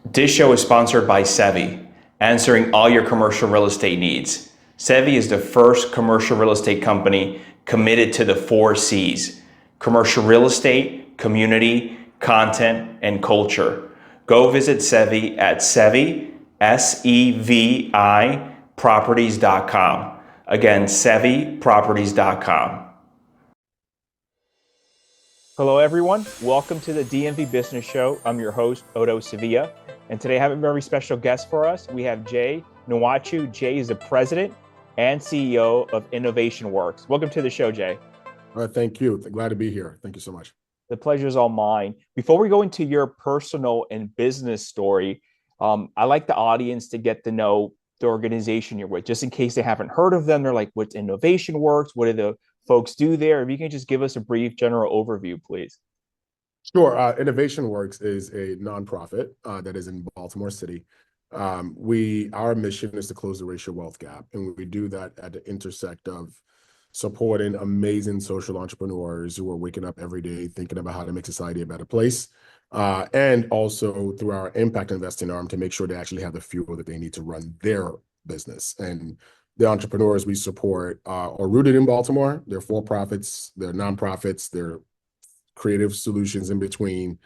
This show is sponsored by Sevi, answering all your commercial real estate needs. Sevi is the first commercial real estate company committed to the 4 C's: commercial real estate, community, content, and culture. Go visit Sevi at Sevi, SEVI, properties.com. Again, SeviProperties.com. Hello, everyone. Welcome to the DMV Business Show. I'm your host, Otto Sevilla. And today I have a very special guest for us. We have Jay Nwachu. Jay is the president and CEO of Innovation Works. Welcome to the show, Jay. Thank you. Glad to be here. Thank you so much. The pleasure is all mine. Before we go into your personal and business story, I like the audience to get to know the organization you're with, just in case they haven't heard of them. They're like, what's Innovation Works? What do the folks do there? If you can just give us a brief general overview, please. Sure. Innovation Works is a nonprofit that is in Baltimore City. Our mission is to close the racial wealth gap, and we do that at the intersect of supporting amazing social entrepreneurs who are waking up every day thinking about how to make society a better place, and also through our impact investing arm to make sure they actually have the fuel that they need to run their business. And the entrepreneurs we support are rooted in Baltimore. They're for-profits, they're nonprofits, they're creative solutions in between.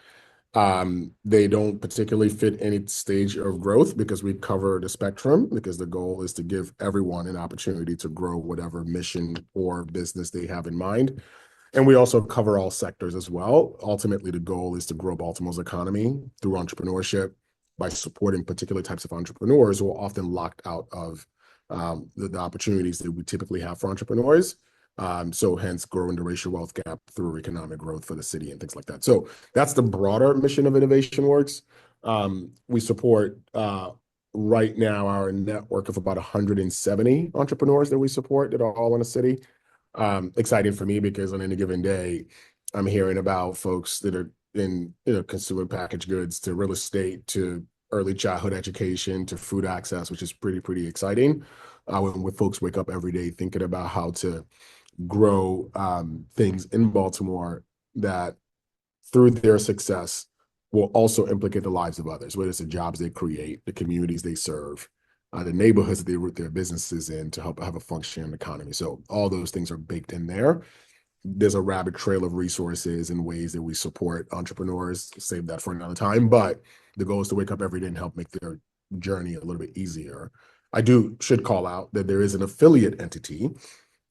They don't particularly fit any stage of growth because we cover the spectrum, because the goal is to give everyone an opportunity to grow whatever mission or business they have in mind. And we also cover all sectors as well. Ultimately, the goal is to grow Baltimore's economy through entrepreneurship by supporting particular types of entrepreneurs who are often locked out of the opportunities that we typically have for entrepreneurs. So hence growing the racial wealth gap through economic growth for the city and things like that. So that's the broader mission of Innovation Works. We support right now our network of about 170 entrepreneurs that we support that are all in the city. Exciting for me because on any given day, I'm hearing about folks that are in consumer packaged goods to real estate to early childhood education to food access, which is pretty exciting. When folks wake up every day thinking about how to grow things in Baltimore that through their success will also implicate the lives of others, whether it's the jobs they create, the communities they serve, the neighborhoods that they root their businesses in to help have a functioning economy. So all those things are baked in there. There's a rabbit trail of resources and ways that we support entrepreneurs. Save that for another time, but the goal is to wake up every day and help make their journey a little bit easier. Should call out that there is an affiliate entity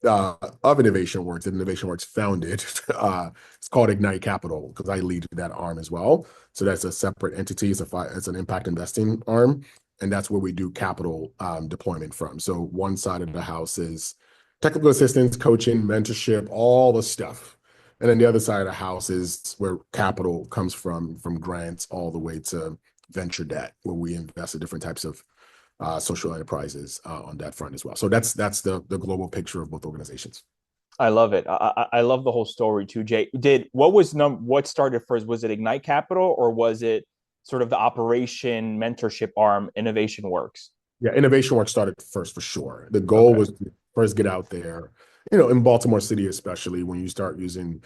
of Innovation Works that Innovation Works founded. It's called Ignite Capital because I lead that arm as well. So that's a separate entity. It's an impact investing arm, and that's where we do capital deployment from. So one side of the house is technical assistance, coaching, mentorship, all the stuff. And then the other side of the house is where capital comes from grants all the way to venture debt, where we invest in different types of social enterprises on that front as well. So that's the global picture of both organizations. I love it. I love the whole story too, Jay. What started first? Was it Ignite Capital or was it sort of the operation mentorship arm, Innovation Works? Yeah, Innovation Works started first for sure. The goal was to first get out there, in Baltimore City, especially when you start using,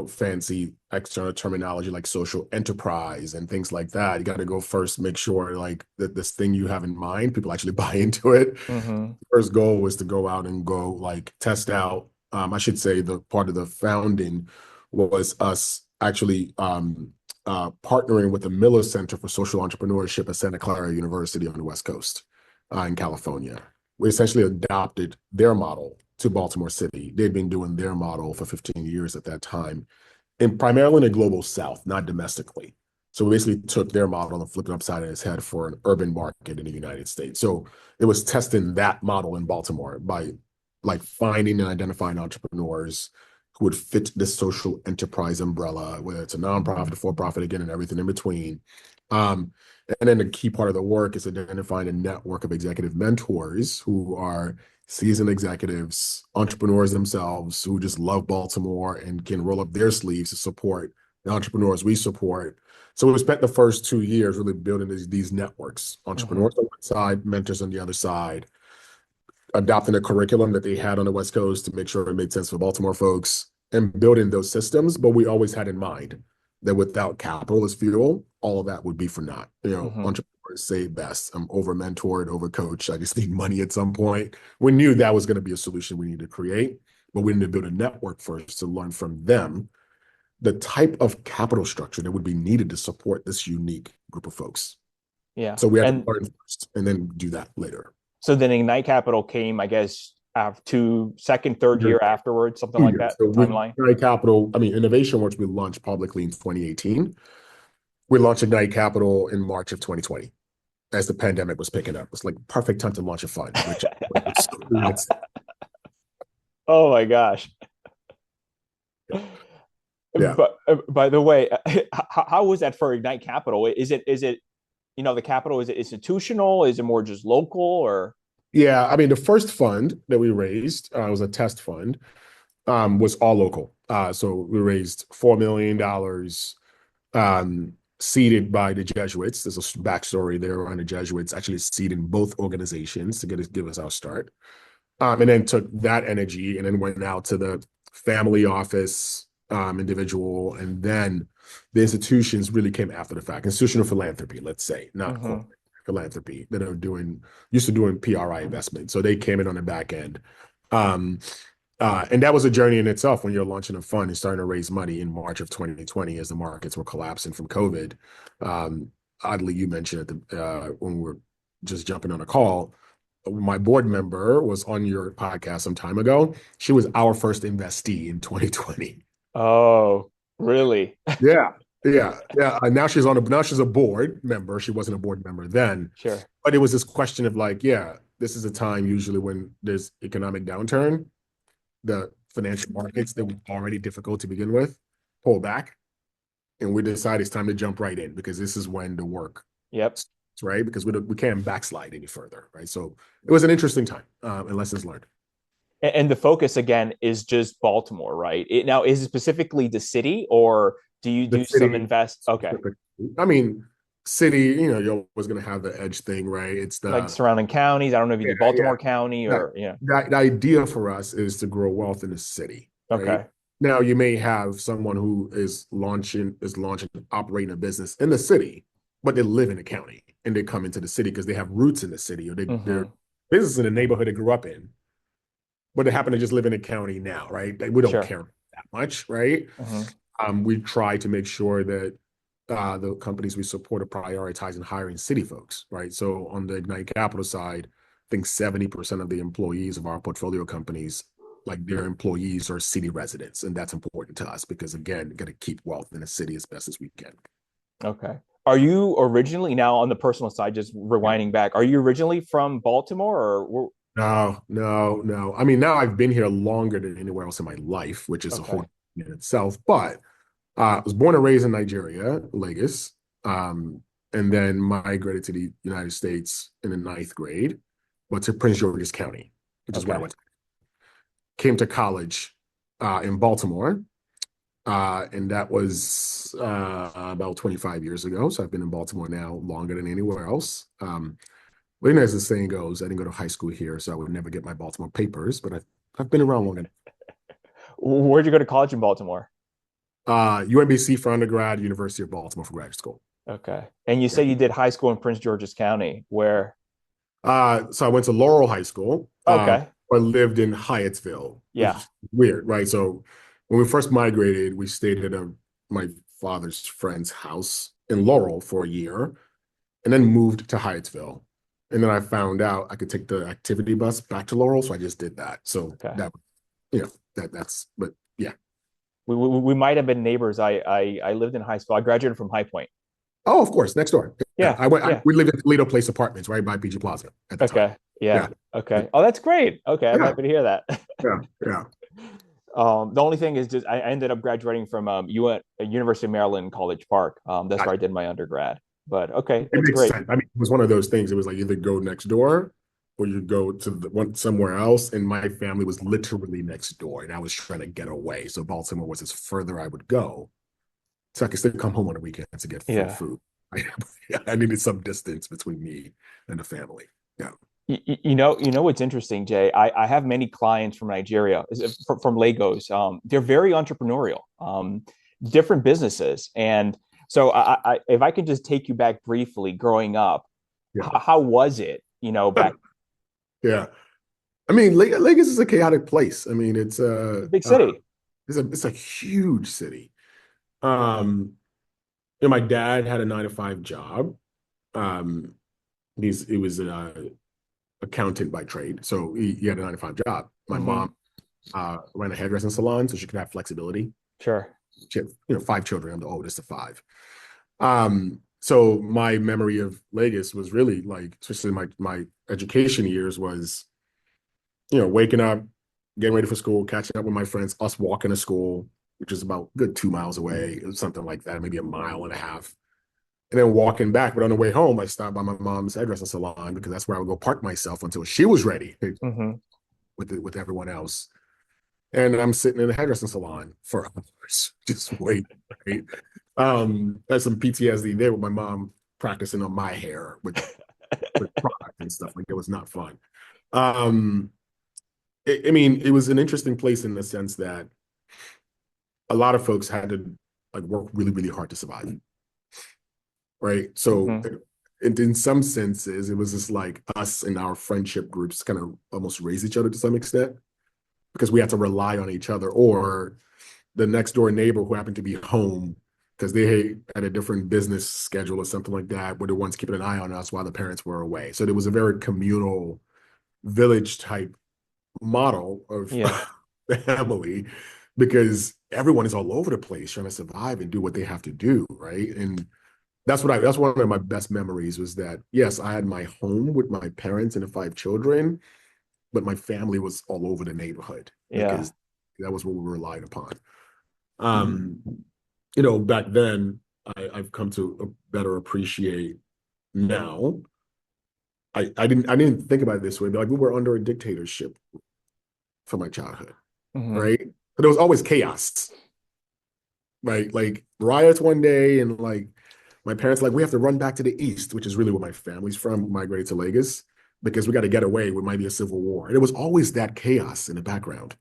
fancy external terminology like social enterprise and things like that. You got to go first, make sure like that this thing you have in mind, people actually buy into it. Mm-hmm. First goal was to go out and go like test out. I should say the part of the founding was us actually partnering with the Miller Center for Social Entrepreneurship at Santa Clara University on the West Coast in California. We essentially adopted their model to Baltimore City. They'd been doing their model for 15 years at that time, and primarily in the global South, not domestically. So we basically took their model and flipped it upside its head for an urban market in the United States. So it was testing that model in Baltimore by like finding and identifying entrepreneurs who would fit the social enterprise umbrella, whether it's a nonprofit, for-profit, again, and everything in between. And then the key part of the work is identifying a network of executive mentors who are seasoned executives, entrepreneurs themselves, who just love Baltimore and can roll up their sleeves to support the entrepreneurs we support. So we spent the first 2 years really building these networks, entrepreneurs on one side, mentors on the other side, adopting a curriculum that they had on the West Coast to make sure it made sense for Baltimore folks and building those systems. But we always had in mind that without capital as fuel, all of that would be for naught. Hmm. Entrepreneurs say best, I'm over mentored, over coached. I just need money at some point. We knew that was going to be a solution we need to create, but we need to build a network first to learn from them the type of capital structure that would be needed to support this unique group of folks. Yeah. So we had to And learn first and then do that later. so then Ignite Capital came, I guess, after second, third year afterwards, something 2 like years. that So with timeline. Ignite Capital, I mean, Innovation Works, we launched publicly in 2018. We launched Ignite Capital in March of 2020 as the pandemic was picking up. It's like perfect time to launch a fund, which Oh my gosh. yeah. But by the way, how was that for Ignite Capital? Is it the capital, is it institutional? Is it more just local or? Yeah, I mean, the first fund that we raised was a test fund, was all local. So we raised $4 million, seeded by the Jesuits. There's a backstory there around the Jesuits actually seeding both organizations to give us our start. And then took that energy and then went out to the family office, individual, and then the institutions really came after the fact. Institutional philanthropy, let's say, not Hmm. corporate philanthropy, that are used to doing PRI investment. So they came in on the back end. Um, and that was a journey in itself when you're launching a fund and starting to raise money in March of 2020 as the markets were collapsing from COVID. Oddly, you mentioned at when we were just jumping on a call, my board member was on your podcast some time ago. She was our first investee in 2020. Oh, really? Yeah, yeah. And now she's a board member. She wasn't a board member then, Sure. but it was this question of like, yeah, this is a time usually when there's economic downturn, the financial markets that were already difficult to begin with pull back, and we decide it's time to jump right in because this is when the work Yep. starts, right? Because we can't backslide any further, right? So it was an interesting time, and lessons learned. And the focus again is just Baltimore, right? Now, is it specifically the city, or do you The do some city, invest? Okay, specifically. I mean, city, you're always going to have the edge thing, right? It's like the surrounding counties. I don't know if you yeah, do yeah. Baltimore County That, or yeah. the idea for us is to grow wealth in the city, right? Okay, Now you may have someone who is launching, operating a business in the city, but they live in the county and they come into the city because they have roots in the city or they're hmm, business in the neighborhood they grew up in, but they happen to just live in the county now, right? We don't sure. care that much, right? Hmm. We try to make sure that the companies we support are prioritizing hiring city folks, right? So on the Ignite Capital side, I think 70% of the employees of our portfolio companies, like their employees are city residents. And that's important to us because again, got to keep wealth in the city as best as we can. Okay. Are you originally, now on the personal side, just rewinding back? Are you originally from Baltimore or? No, no, no. I mean, now I've been here longer than anywhere else in my life, which is a whole Okay. in itself. But I was born and raised in Nigeria, Lagos, and then migrated to the United States in the ninth grade, but to Prince George's County, which is where I Okay. went. Came to college in Baltimore, and that was about 25 years ago. So I've been in Baltimore now longer than anywhere else. But as the saying goes, I didn't go to high school here, so I would never get my Baltimore papers, but I've been around long enough. Where'd you go to college in Baltimore? UMBC for undergrad, University of Baltimore for graduate school. Okay. And you Yeah. said you did high school in Prince George's County, where? So I went to Laurel High School. Okay. I lived in Hyattsville, which Yeah. is weird, right? So when we first migrated, we stayed at my father's friend's house in Laurel for a year, and then moved to Hyattsville. And then I found out I could take the activity bus back to Laurel, so I just did that. So Okay. that, but yeah. We might have been neighbors. I lived in high school. I graduated from High Point. Oh, of course, next door. Yeah, Yeah. Yeah. we lived in Toledo Place Apartments, right by PG Plaza at the time. Okay. Yeah. Yeah, Okay. Oh, that's great. Okay. I'm yeah, happy to hear that. yeah, yeah. The only thing is just I ended up graduating from University of Maryland College Park. That's where I did my undergrad. But okay, It that's makes great. sense. I mean, it was one of those things. It was like either go next door or you go to the one somewhere else. And my family was literally next door, and I was trying to get away. So Baltimore was as further I would go, so I could still come home on the weekends to get free Yeah. food. I needed some distance between me and the family. Yeah. You know what's interesting, Jay? I have many clients from Nigeria, from Lagos. They're very entrepreneurial, different businesses, and So if I could just take you back briefly, growing up, Yeah. how was it, back? Yeah. I mean, Lagos is a chaotic place. I mean, It's a big city. it's a huge city. Um, my dad had a 9 to 5 job. Um, he was an accountant by trade, so he had a 9 to 5 job. My Hmm. mom ran a hairdressing salon, so she could have flexibility. Sure. She had, 5 children. I'm the oldest of 5. So my memory of Lagos was really like, especially my education years, was waking up, getting ready for school, catching up with my friends, us walking to school, which is about a good 2 miles away, or something like that, maybe a mile and a half. And then walking back. But on the way home, I stopped by my mom's hairdressing salon because that's where I would go park myself until she was ready Hmm. with everyone else. And I'm sitting in the hairdressing salon for hours, just waiting, right? That's some PTSD there with my mom practicing on my hair with product and stuff. Like, it was not fun. Um, I mean, it was an interesting place in the sense that a lot of folks had to like work really, really hard to survive, right? So, Hmm. in some senses, it was just like us and our friendship groups kind of almost raise each other to some extent because we had to rely on each other, or the next door neighbor who happened to be home because they had a different business schedule or something like that, were the ones keeping an eye on us while the parents were away. So there was a very communal village type model of Yeah. family because everyone is all over the place trying to survive and do what they have to do, right? And that's one of my best memories, was that yes, I had my home with my parents and the 5 children, but my family was all over the neighborhood Yeah. because that was what we relied upon. Um, back then, I've come to better appreciate now. I didn't think about it this way, but like, we were under a dictatorship for my childhood, Hmm. right? But there was always chaos, right? Like riots one day, and like my parents like, we have to run back to the east, which is really where my family's from, migrated to Lagos because we got to get away. We might be a civil war. And it was always that chaos in the background.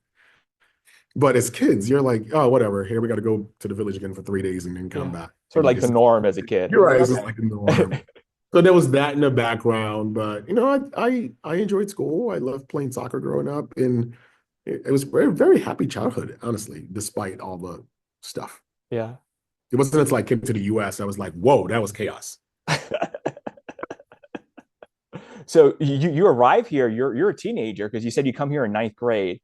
But as kids, you're like, oh, whatever. Here we got to go to the village again for 3 days and then come Yeah. back. Sort of And like the just norm as a kid. you're It's right, like, it's just like the norm. So there was that in the background, but I enjoyed school. I loved playing soccer growing up, and it was very, very happy childhood, honestly, despite all the stuff. yeah. It wasn't until I came to the US I was like, whoa, that was chaos. So you arrive here, you're a teenager because you said you come here in ninth grade.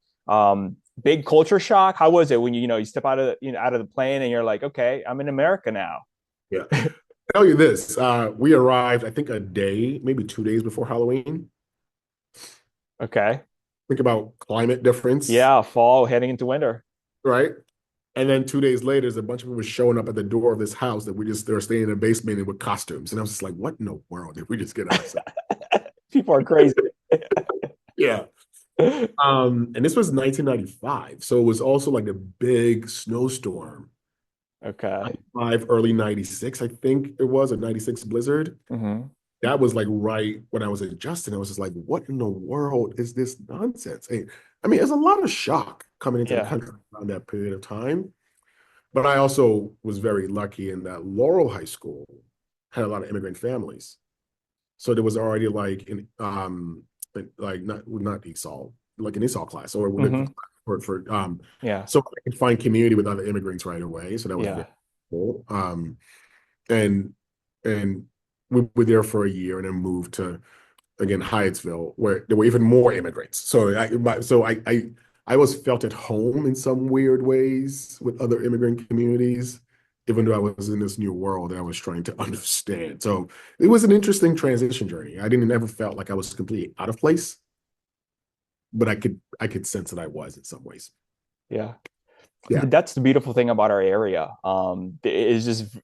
Big culture shock. How was it when you step out of out of the plane and you're like, okay, I'm in America now. Yeah. I'll tell you this, we arrived, I think, a day, maybe 2 days before Halloween. Okay. Think about climate difference, Yeah, fall heading into winter. right? And then 2 days later, there's a bunch of people showing up at the door of this house that they're staying in a basement and with costumes. And I was just like, what in the world did we just get ourselves? People are crazy. Yeah. And this was 1995. So it was also like a big snowstorm. Okay. 95, early 96, I think it was a 96 blizzard. Hmm. That was like right when I was adjusting. I was just like, what in the world is this nonsense? Hey, I mean, there's a lot of shock coming into the Yeah. country around that period of time. But I also was very lucky in that Laurel High School had a lot of immigrant families. So there was already like not ESOL, like an ESOL class or Hmm. Yeah. so I could find community with other immigrants right away. So that was Yeah. very cool. And and we were there for a year and then moved to, again, Hyattsville, where there were even more immigrants. So I was felt at home in some weird ways with other immigrant communities, even though I was in this new world that I was trying to understand. So it was an interesting transition journey. I didn't ever felt like I was completely out of place, but I could sense that I was in some ways. Yeah. Yeah. That's the beautiful thing about our area. Is just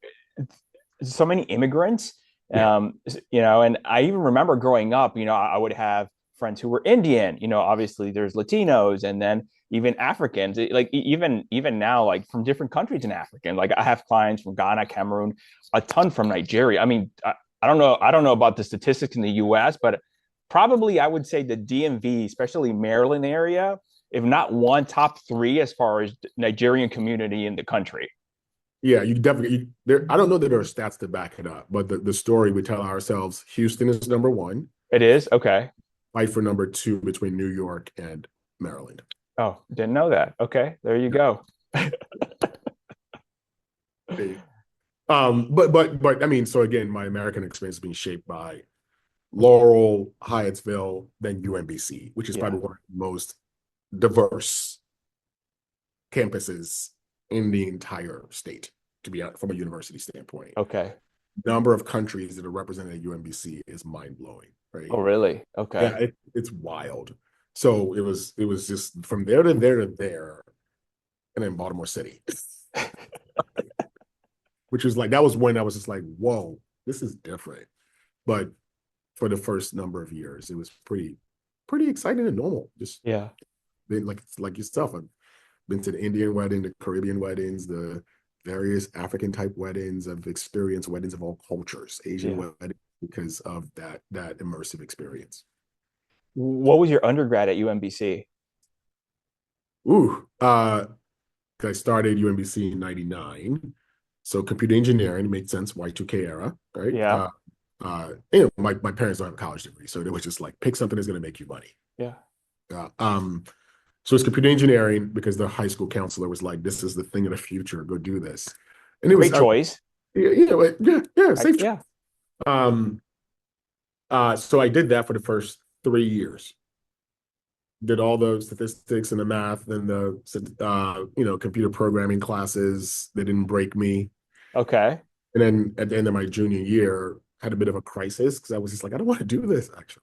so many immigrants. Yeah. And I even remember growing up, I would have friends who were Indian. Obviously there's Latinos and then even Africans. Like even now, like from different countries in African. Like I have clients from Ghana, Cameroon, a ton from Nigeria. I mean, I don't know about the statistics in the U.S., but probably I would say the DMV, especially Maryland area, if not one, top three as far as Nigerian community in the country. Yeah, you definitely there. I don't know that there are stats to back it up, but the story we tell ourselves: Houston is number one, It is? Okay. fight for number two between New York and Maryland. Oh, didn't know that. Okay, there you Yeah. go. They- but I mean, so again, my American experience is being shaped by Laurel, Hyattsville, then UMBC, which is Yeah. probably one of the most diverse campuses in the entire state, to be honest, from a university standpoint. Okay. Number of countries that are represented at UMBC is mind blowing, right? Oh, really? Yeah, Okay. it's wild. So it was just from there to there to there, and then Baltimore City, which was like that was when I was just like, whoa, this is different. But for the first number of years, it was pretty exciting and normal. Just Yeah. like yourself, I've been to the Indian wedding, the Caribbean weddings, the various African type weddings. I've experienced weddings of all cultures, Asian Yeah. weddings, because of that immersive experience. What was your undergrad at UMBC? Ooh, I started UMBC in '99, so computer engineering made sense. Y2K era, right? Yeah. My parents don't have a college degree, so they was just like pick something that's going to make you money. Yeah. Uh, um, so it's computer engineering because the high school counselor was like, "This is the thing of the future. Go do this." And it was, Great choice. yeah, safe. Yeah. Um, so I did that for the first 3 years. Did all the statistics and the math and the computer programming classes. They didn't break me. Okay. And then at the end of my junior year, had a bit of a crisis because I was just like, I don't want to do this actually.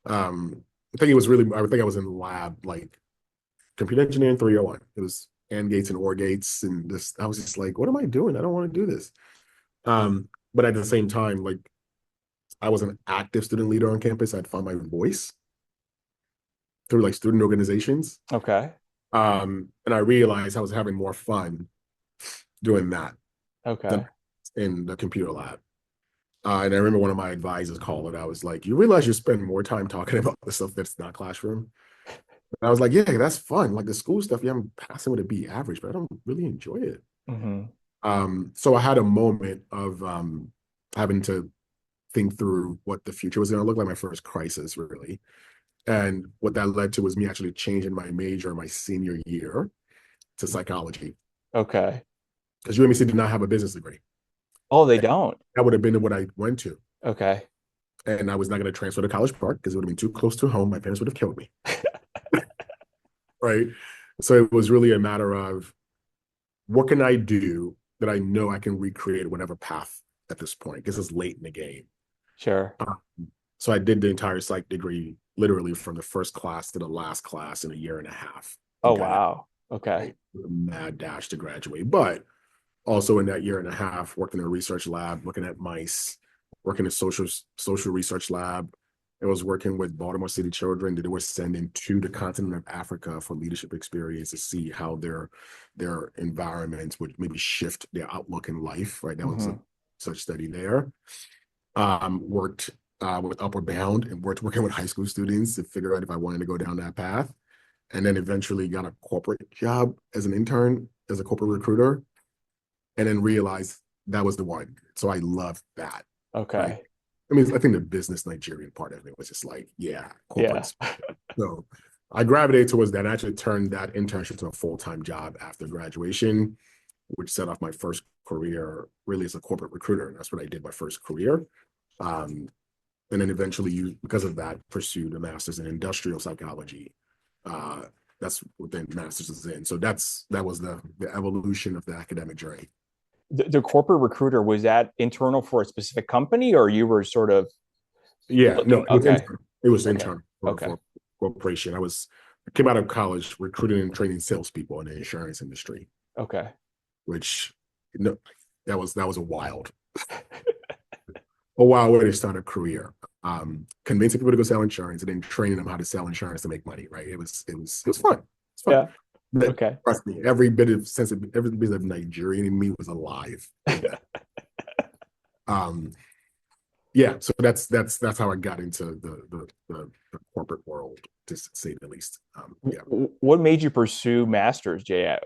I think I was in lab like computer engineering 301. It was AND gates and OR gates, and this I was just like, what am I doing? I don't want to do this. But at the same time, like I was an active student leader on campus. I'd found my voice through like student organizations. Okay. And I realized I was having more fun doing that than Okay. in the computer lab. And I remember one of my advisors called it. I was like, you realize you spend more time talking about the stuff that's not classroom? And I was like, yeah, that's fun. Like the school stuff, yeah, I'm passing with a B average, but I don't really enjoy it. Hmm. So I had a moment of having to think through what the future was going to look like, my first crisis, really. And what that led to was me actually changing my major my senior year to psychology Okay. because UMBC did not have a business degree. Oh, they don't. That would have been what I went to. Okay. And I was not going to transfer to College Park because it would have been too close to home. My parents would have killed me. Right. So it was really a matter of what can I do that I know I can recreate whatever path at this point because it's late in the game. Sure. Um, so I did the entire psych degree literally from the first class to the last class in a year and a half Oh, and got it wow. Okay. right. A mad dash to graduate. But also in that year and a half, worked in a research lab, looking at mice, working in a social research lab. I was working with Baltimore City children that they were sending to the continent of Africa for leadership experience to see how their environments would maybe shift their outlook in life. Right, that was a Hmm. such study there. Worked with Upward Bound and working with high school students to figure out if I wanted to go down that path, and then eventually got a corporate job as an intern as a corporate recruiter, and then realized that was the one. So I loved that. Right. Okay. I mean, I think the business Nigerian part of it was just like, yeah, Yeah. corporates. So I gravitated towards that. I actually turned that internship to a full-time job after graduation, which set off my first career really as a corporate recruiter. And that's what I did my first career. Um, and then eventually, because of that, pursued a master's in industrial psychology. Uh, that's what the master's is in. So that was the evolution of the academic journey. The corporate recruiter, was that internal for a specific company or you were sort of Yeah, no, looking? Okay. it was Okay. intern Okay. for corporation. I came out of college recruiting and training salespeople in the insurance industry, Okay. which no, that was a wild way to start a career. Convincing people to go sell insurance and then training them how to sell insurance to make money. Right? It was fun. It's fun. Yeah. But Okay. trust me, every bit of Nigerian in me was alive. Um, yeah, so that's how I got into the corporate corporate world, to say the least. Yeah. What made you pursue masters, Jay?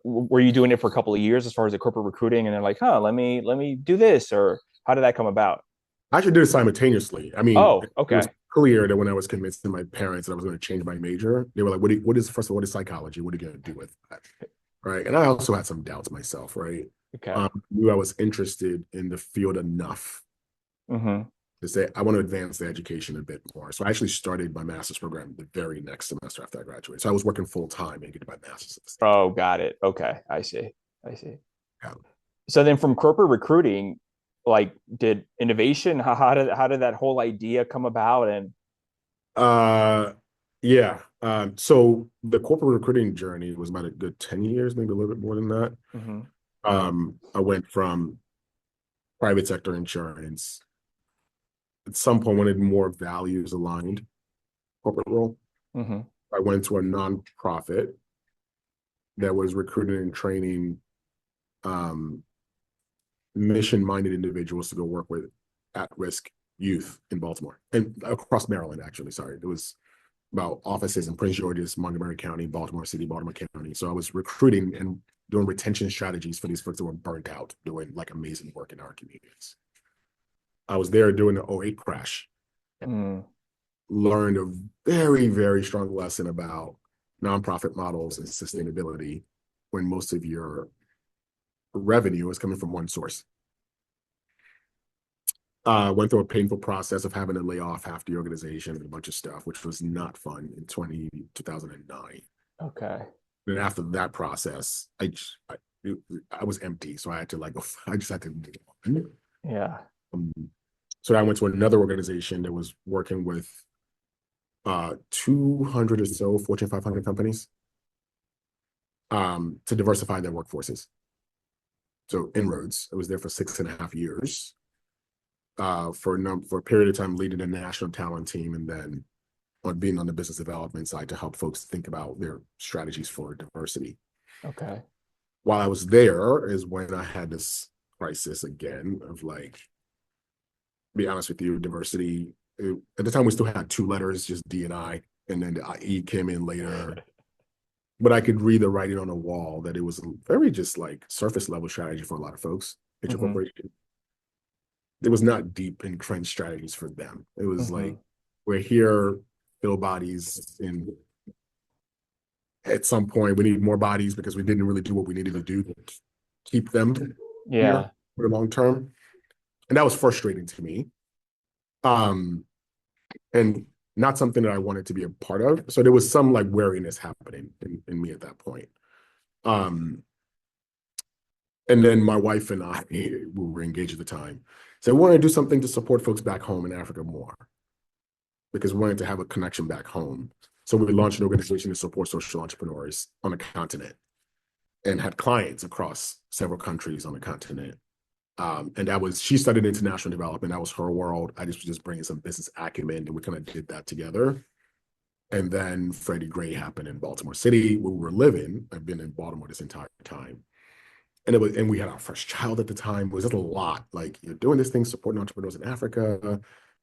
Were you doing it for a couple of years as far as the corporate recruiting, and then like, let me do this, or how did that come about? I actually did it simultaneously. I mean, Oh, it was okay. clear that when I was convincing my parents that I was going to change my major, they were like, first of all, what is psychology? What are you going to do with that? Right. And I also had some doubts myself, right? Okay. Knew I was interested in the field enough Mm-hmm. to say, I want to advance the education a bit more. So I actually started my master's program the very next semester after I graduated. So I was working full time and getting my master's at the same Oh, time. got it. Okay, I see. I see. Yeah. So then from corporate recruiting, like did innovation, how did that whole idea come about? And Uh, yeah. So the corporate recruiting journey was about a good 10 years, maybe a little bit more than that. mm-hmm, I went from private sector insurance. At some point, wanted more values aligned corporate role. mm-hmm, I went to a nonprofit that was recruiting and training um, mission-minded individuals to go work with at-risk youth in Baltimore and across Maryland, actually. Sorry, it was about offices in Prince George's, Montgomery County, Baltimore City, Baltimore County. So I was recruiting and doing retention strategies for these folks that were burnt out, doing like amazing work in our communities. I was there during the '08 crash, mm, learned a very, very strong lesson about nonprofit models and sustainability when most of your revenue is coming from one source. Went through a painful process of having to lay off half the organization and a bunch of stuff, which was not fun in 2009. okay. And after that process, I was empty, so I had to like I just had to move on. Yeah. Um, so I went to another organization that was working with 200 or so Fortune 500 companies to diversify their workforces. So Inroads, I was there for 6.5 years for a period of time leading a national talent team, and then on being on the business development side to help folks think about their strategies for diversity. Okay. While I was there is when I had this crisis again of like, to be honest with you, diversity. At the time, we still had two letters, just D and I, and then the E came in later. But I could read the writing on the wall that it was very just like surface level strategy for a lot of folks at your mm-hmm, corporation. It was not deep entrenched strategies for them. It was mm-hmm. like, we're here, fill bodies, and at some point we need more bodies because we didn't really do what we needed to do to keep them here Yeah. for the long term. And that was frustrating to me. And not something that I wanted to be a part of. So there was some like wariness happening in me at that point. Um, and then my wife and I, we were engaged at the time, said we want to do something to support folks back home in Africa more because we wanted to have a connection back home. So we launched an organization to support social entrepreneurs on the continent and had clients across several countries on the continent. And she studied international development. That was her world. I just was just bringing some business acumen, and we kind of did that together. And then Freddie Gray happened in Baltimore City, where we were living. I've been in Baltimore this entire time. And we had our first child at the time. It was just a lot. Like, you're doing this thing, supporting entrepreneurs in Africa.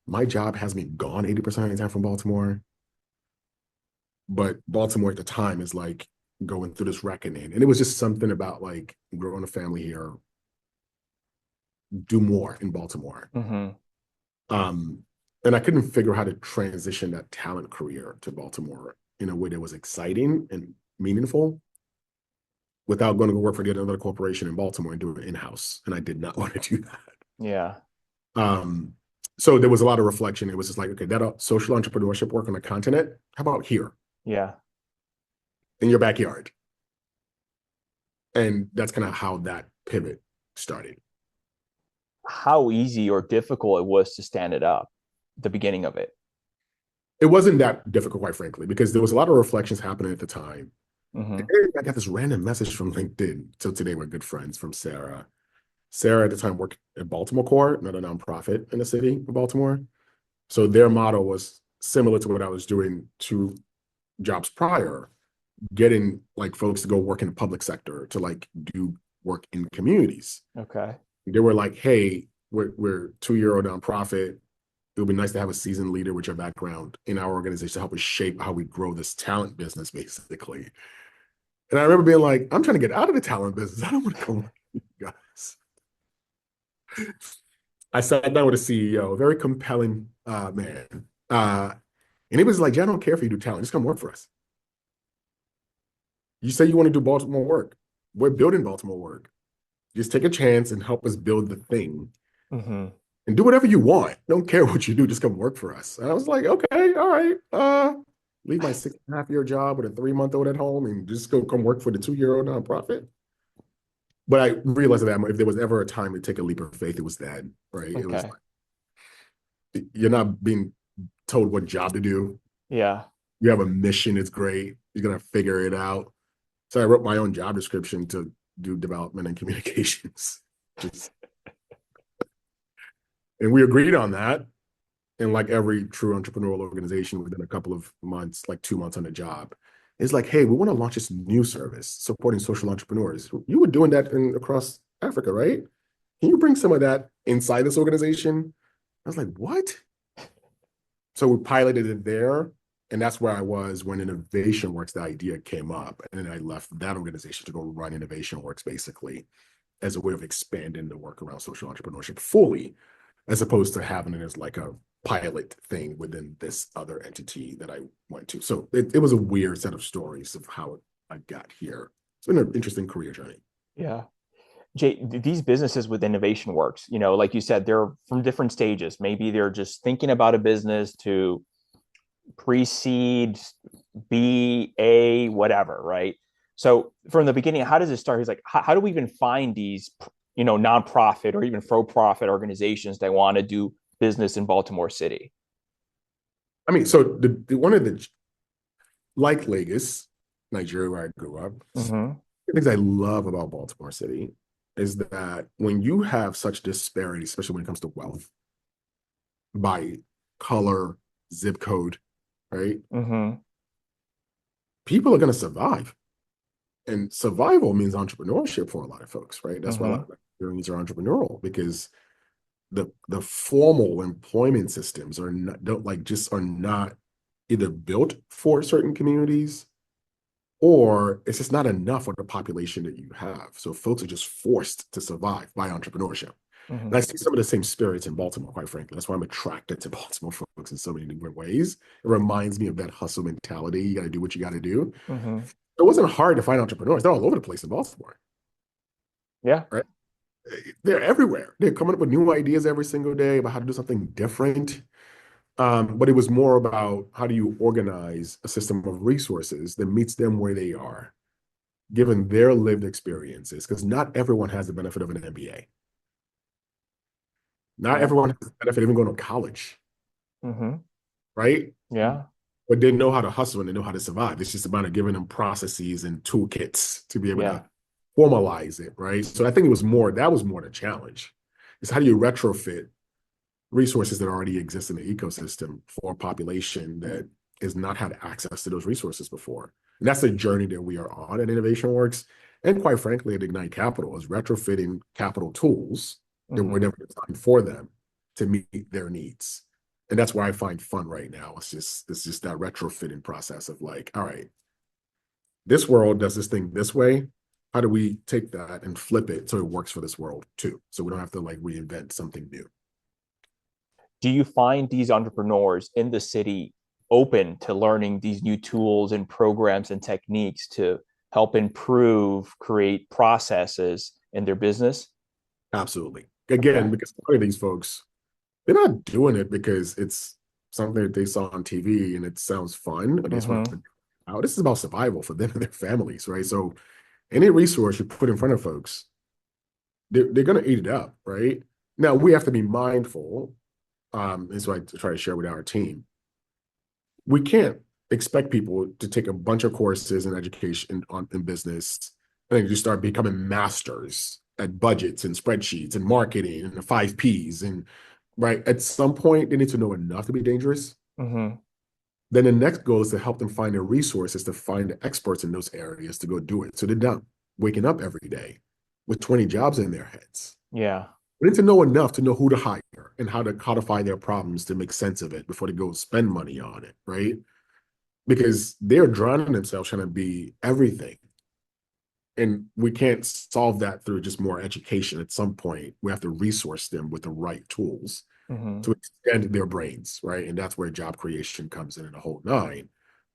My job has me gone 80% of the time from Baltimore. But Baltimore at the time is like going through this reckoning. And it was just something about like growing a family here, do more in Baltimore. Mm-hmm. Um, and I couldn't figure out how to transition that talent career to Baltimore in a way that was exciting and meaningful without going to go work for another corporation in Baltimore and do it in-house. And I did not want to do that. Yeah. Um, so there was a lot of reflection. It was just like, okay, that social entrepreneurship work on the continent, how about here Yeah. in your backyard? And that's kind of how that pivot started. How easy or difficult it was to stand it up, the beginning of it. It wasn't that difficult, quite frankly, because there was a lot of reflections happening at the time. Mm-hmm. I got this random message from LinkedIn. So today we're good friends, from Sarah. Sarah at the time worked at Baltimore Core, not a nonprofit in the city of Baltimore. So their motto was similar to what I was doing 2 jobs prior, getting like folks to go work in the public sector, to like do work in communities. Okay. They were like, hey, we're €2 nonprofit. it would be nice to have a seasoned leader with your background in our organization to help us shape how we grow this talent business, basically. And I remember being like, I'm trying to get out of the talent business. I don't want to come with you guys. I sat down with a CEO, a very compelling man. And he was like, Jay, I don't care if you do talent. Just come work for us. You say you want to do Baltimore work. We're building Baltimore work. Just take a chance and help us build the thing. Mm-hmm. And do whatever you want. Don't care what you do. Just come work for us. And I was like, okay, all right. Leave my 6.5-year job with a 3-month-old at home and just go come work for the 2-year-old nonprofit. But I realized that if there was ever a time to take a leap of faith, it was that, right? It was Okay. like, you're not being told what job to do. Yeah. You have a mission. It's great. You're going to figure it out. So I wrote my own job description to do development and communications. And we agreed on that. And like every true entrepreneurial organization, within a couple of months, like 2 months on the job, it's like, hey, we want to launch this new service supporting social entrepreneurs. You were doing that across Africa, right? Can you bring some of that inside this organization? I was like, what? So we piloted it there. And that's where I was when Innovation Works, the idea came up. And then I left that organization to go run Innovation Works, basically, as a way of expanding the work around social entrepreneurship fully, as opposed to having it as like a pilot thing within this other entity that I went to. So it was a weird set of stories of how I got here. It's been an interesting career journey. Yeah. Jay, these businesses with Innovation Works, like you said, they're from different stages. Maybe they're just thinking about a business to pre-seed, B, A, whatever, right? So from the beginning, how does it start? He's like, how do we even find these, nonprofit or even for-profit organizations that want to do business in Baltimore City? I mean, so one of the, like Lagos, Nigeria, where I grew up, Mm-hmm. the things I love about Baltimore City is that when you have such disparity, especially when it comes to wealth, by color, zip code, right? Mm-hmm. People are going to survive. And survival means entrepreneurship for a lot of folks, right? That's why a lot Mm-hmm. of experiences are entrepreneurial, because the formal employment systems are not either built for certain communities, or it's just not enough for the population that you have. So folks are just forced to survive by entrepreneurship. Mm-hmm. And I see some of the same spirits in Baltimore, quite frankly. That's why I'm attracted to Baltimore folks in so many different ways. It reminds me of that hustle mentality. You got to do what you got to do. Mm-hmm. It wasn't hard to find entrepreneurs. They're all over the place in Baltimore, Yeah. right? They're everywhere. They're coming up with new ideas every single day about how to do something different. But it was more about how do you organize a system of resources that meets them where they are, given their lived experiences, because not everyone has the benefit of an MBA. Not Yeah. everyone has the benefit of even going to college, Mm-hmm. right? Yeah. But they know how to hustle and they know how to survive. It's just about giving them processes and toolkits to be able Yeah. to formalize it, right? So I think that was more the challenge. Is how do you retrofit resources that already exist in the ecosystem for a population that has not had access to those resources before? And that's the journey that we are on at Innovation Works. And quite frankly, at Ignite Capital, is retrofitting capital tools that were Mm-hmm. never designed for them to meet their needs. And that's where I find fun right now. It's just that retrofitting process of like, all right, this world does this thing this way. How do we take that and flip it so it works for this world too? So we don't have to like reinvent something new. Do you find these entrepreneurs in the city open to learning these new tools and programs and techniques to help improve, create processes in their business? Absolutely. Okay. Again, because a lot of these folks, they're not doing it because it's something that they saw on TV and it sounds fun, or they just want Mm-hmm. to out. This is about survival for them and their families, right? So any resource you put in front of folks, they're going to eat it up, right? Now we have to be mindful. And so I try to share with our team. We can't expect people to take a bunch of courses in education in business and then just start becoming masters at budgets and spreadsheets and marketing and the 5 Ps. And right at some point, they need to know enough to be dangerous. Mm-hmm. Then the next goal is to help them find the resources to find the experts in those areas to go do it. So they're not waking up every day with 20 jobs in their heads. Yeah. We need to know enough to know who to hire and how to codify their problems to make sense of it before they go spend money on it, right? Because they're drowning themselves trying to be everything. And we can't solve that through just more education. At some point, we have to resource them with the right tools Hmm. to extend their brains, right? And that's where job creation comes in a whole nine.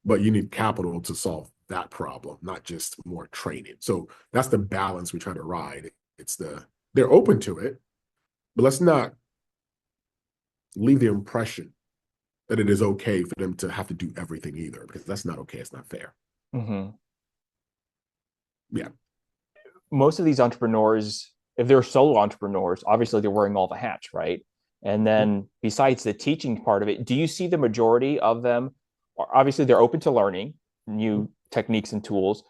But you need capital to solve that problem, not just more training. So that's the balance we try to ride. They're open to it, but let's not leave the impression that it is okay for them to have to do everything either, because that's not okay. It's not fair. Hmm. Yeah. Most of these entrepreneurs, if they're solo entrepreneurs, obviously they're wearing all the hats, right? And then besides the teaching part of it, do you see the majority of them obviously they're open to learning new techniques and tools,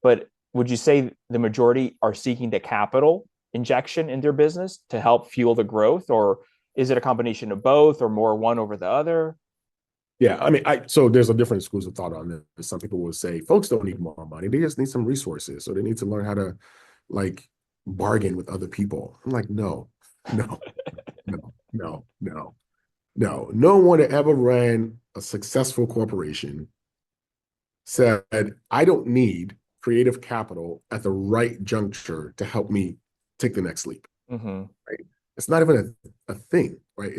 but would you say the majority are seeking the capital injection in their business to help fuel the growth, or is it a combination of both or more one over the other? Yeah, I mean, so there's a different schools of thought on this. Some people will say folks don't need more money; they just need some resources, so they need to learn how to like bargain with other people. I'm like, no, no, no, no, no, no. No one that ever ran a successful corporation said, I don't need creative capital at the right juncture to help me take the next leap. Mm-hmm. Right? It's not even a thing, right?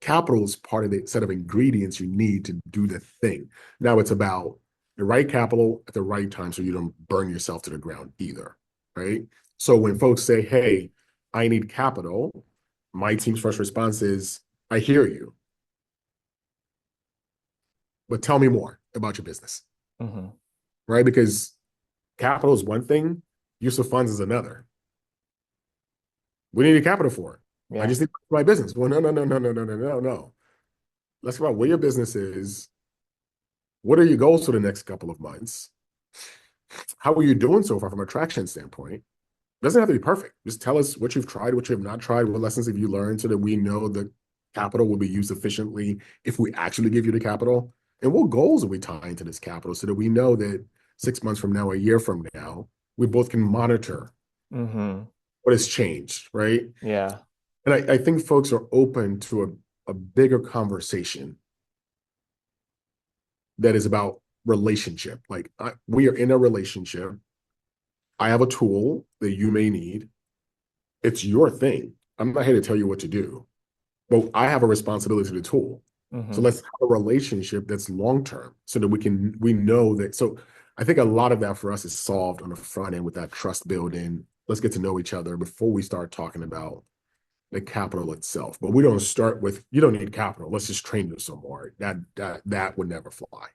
Capital is part of the set of ingredients you need to do the thing. Now it's about the right capital at the right time so you don't burn yourself to the ground either, right? So when folks say, hey, I need capital, my team's first response is, I hear you, but tell me more about your business, Mm-hmm. right? Because capital is one thing, use of funds is another. We need capital for it. I Yeah. just need my business. Well, no, no, no, no, no, no, no, no, no. Let's talk about where your business is. What are your goals for the next couple of months? How are you doing so far from a traction standpoint? It doesn't have to be perfect. Just tell us what you've tried, what you have not tried, what lessons have you learned so that we know the capital will be used efficiently if we actually give you the capital. And what goals are we tying to this capital so that we know that 6 months from now, a year from now, we both can monitor Mm-hmm. what has changed, right? Yeah. And I think folks are open to a bigger conversation that is about relationship. Like we are in a relationship. I have a tool that you may need. It's your thing. I'm not here to tell you what to do, but I have a responsibility to the tool. So Mm-hmm. let's have a relationship that's long term so that we know that. So I think a lot of that for us is solved on the front end with that trust building. Let's get to know each other before we start talking about the capital itself. But we don't start with you don't need capital. Let's just train you some more. That would never fly.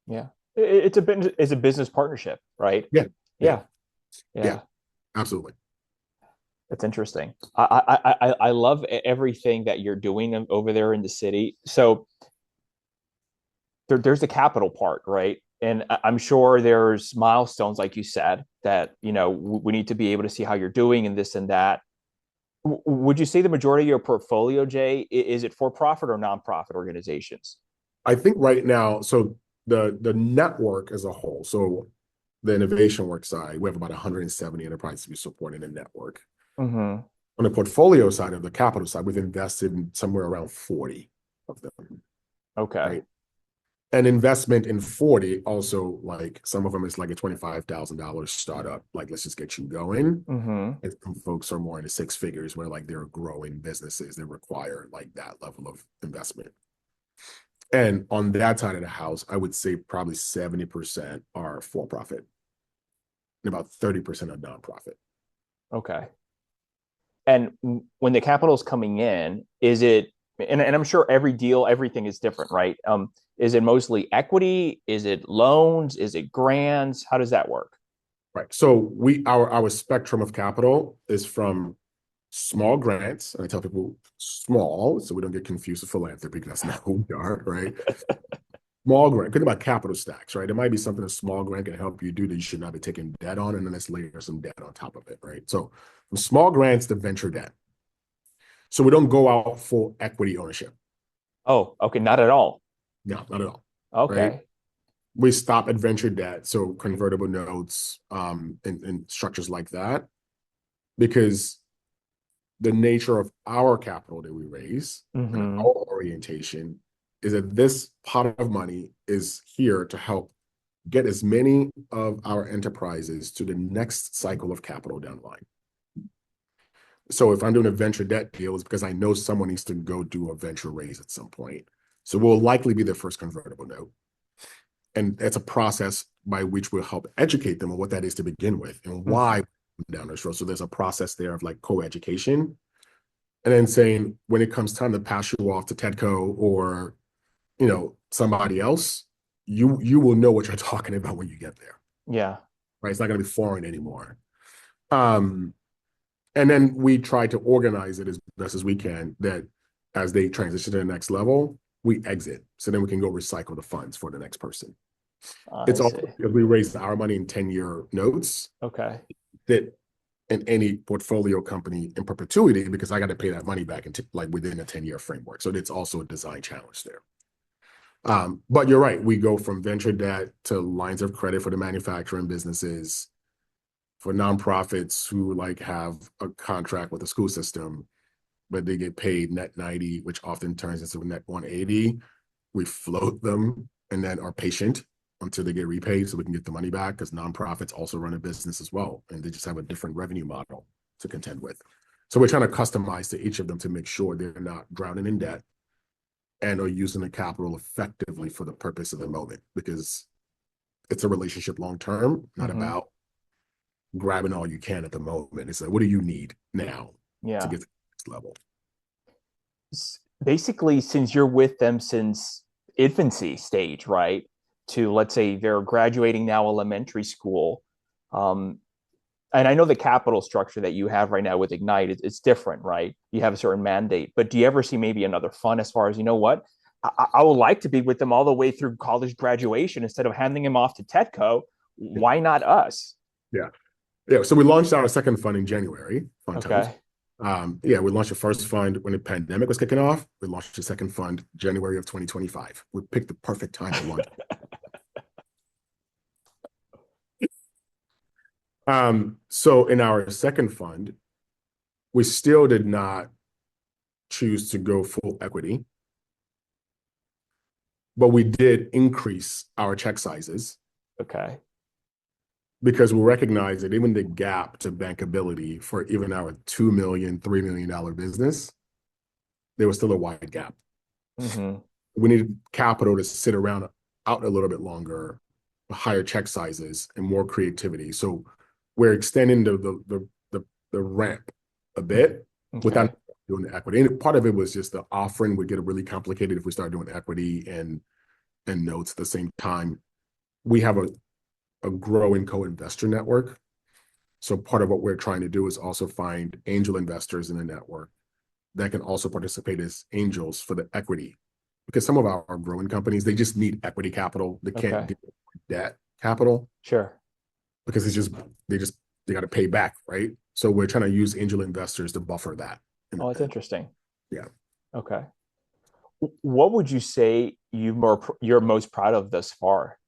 Yeah. It's a business partnership, right? Yeah, yeah, Yeah. yeah, Yeah. absolutely. That's interesting. I love everything that you're doing over there in the city. So there's the capital part, right? And I'm sure there's milestones, like you said, that we need to be able to see how you're doing and this and that. Would you say the majority of your portfolio, Jay, is it for profit or nonprofit organizations? I think right now, so the network as a whole, so the innovation work side, we have about 170 enterprises we support in the network. Mm-hmm. On the portfolio side of the capital side, we've invested in somewhere around 40 of them, Okay. right? An investment in 40 also, like some of them is like a $25,000 startup, like let's just get you going. Mm-hmm. And some folks are more into six figures where like they're growing businesses that require like that level of investment. And on that side of the house, I would say probably 70% are for profit and about 30% are nonprofit. Okay. And when the capital is coming in, is it, and I'm sure every deal, everything is different, right? Is it mostly equity? Is it loans? Is it grants? How does that work? Right. So our spectrum of capital is from small grants, and I tell people small, so we don't get confused with philanthropy because that's not who we are, right? Small grant. Think about capital stacks, right? It might be something a small grant can help you do that you should not be taking debt on, and then let's layer some debt on top of it, right? So from small grants to venture debt. So we don't go out full equity ownership. Oh, okay. Not at all. No, not at all, right? Okay. We stop at venture debt, so convertible notes, and structures like that, because the nature of our capital that we raise and Mm-hmm. our orientation is that this pot of money is here to help get as many of our enterprises to the next cycle of capital down the line. So if I'm doing a venture debt deal, it's because I know someone needs to go do a venture raise at some point. So we'll likely be their first convertible note. And that's a process by which we'll help educate them on what that is to begin with and why down this road. So there's a process there of like co-education. And then saying, when it comes time to pass you off to TEDCO or, somebody else, you will know what you're talking about when you get there. Yeah. Right? It's not going to be foreign anymore. And then we try to organize it as best as we can that as they transition to the next level, we exit. So then we can go recycle the funds for the next person. I It's see. also because we raised our money in 10-year notes Okay. that in any portfolio company in perpetuity, because I got to pay that money back within a 10-year framework. So it's also a design challenge there. But you're right. We go from venture debt to lines of credit for the manufacturing businesses, for nonprofits who have a contract with the school system, but they get paid net 90, which often turns into net 180. We float them and then are patient until they get repaid so we can get the money back, because nonprofits also run a business as well, and they just have a different revenue model to contend with. So we're trying to customize to each of them to make sure they're not drowning in debt and are using the capital effectively for the purpose of the moment, because it's a relationship long-term, not about grabbing all you can at the moment. It's like, what do you need now to get to the next level? Basically, since you're with them since infancy stage, right? To, let's say they're graduating now elementary school. And I know the capital structure that you have right now with Ignite, it's different, right? You have a certain mandate, but do you ever see maybe another fund as far as, what? I would like to be with them all the way through college graduation instead of handing him off to TEDCO. Why not us? Yeah. Yeah. So we launched our second fund in January. Fun times. Okay. We launched the first fund when the pandemic was kicking off. We launched the second fund January of 2025. We picked the perfect time to launch. So in our second fund, we still did not choose to go full equity, but we did increase our check sizes. Okay. Because we recognize that even the gap to bankability for even our $2 million, $3 million business, there was still a wide gap. We needed capital to sit around out a little bit longer, higher check sizes, and more creativity. So we're extending the ramp a bit without doing the equity. And part of it was just the offering would get really complicated if we start doing equity and notes at the same time. We have a growing co-investor network. So part of what we're trying to do is also find angel investors in the network that can also participate as angels for the equity. Because some of our growing companies, they just need equity capital. They can't get debt capital. Sure. Because they got to pay back, right? So we're trying to use angel investors to buffer that. Oh, that's interesting. Yeah. Okay. What would you say you're most proud of thus far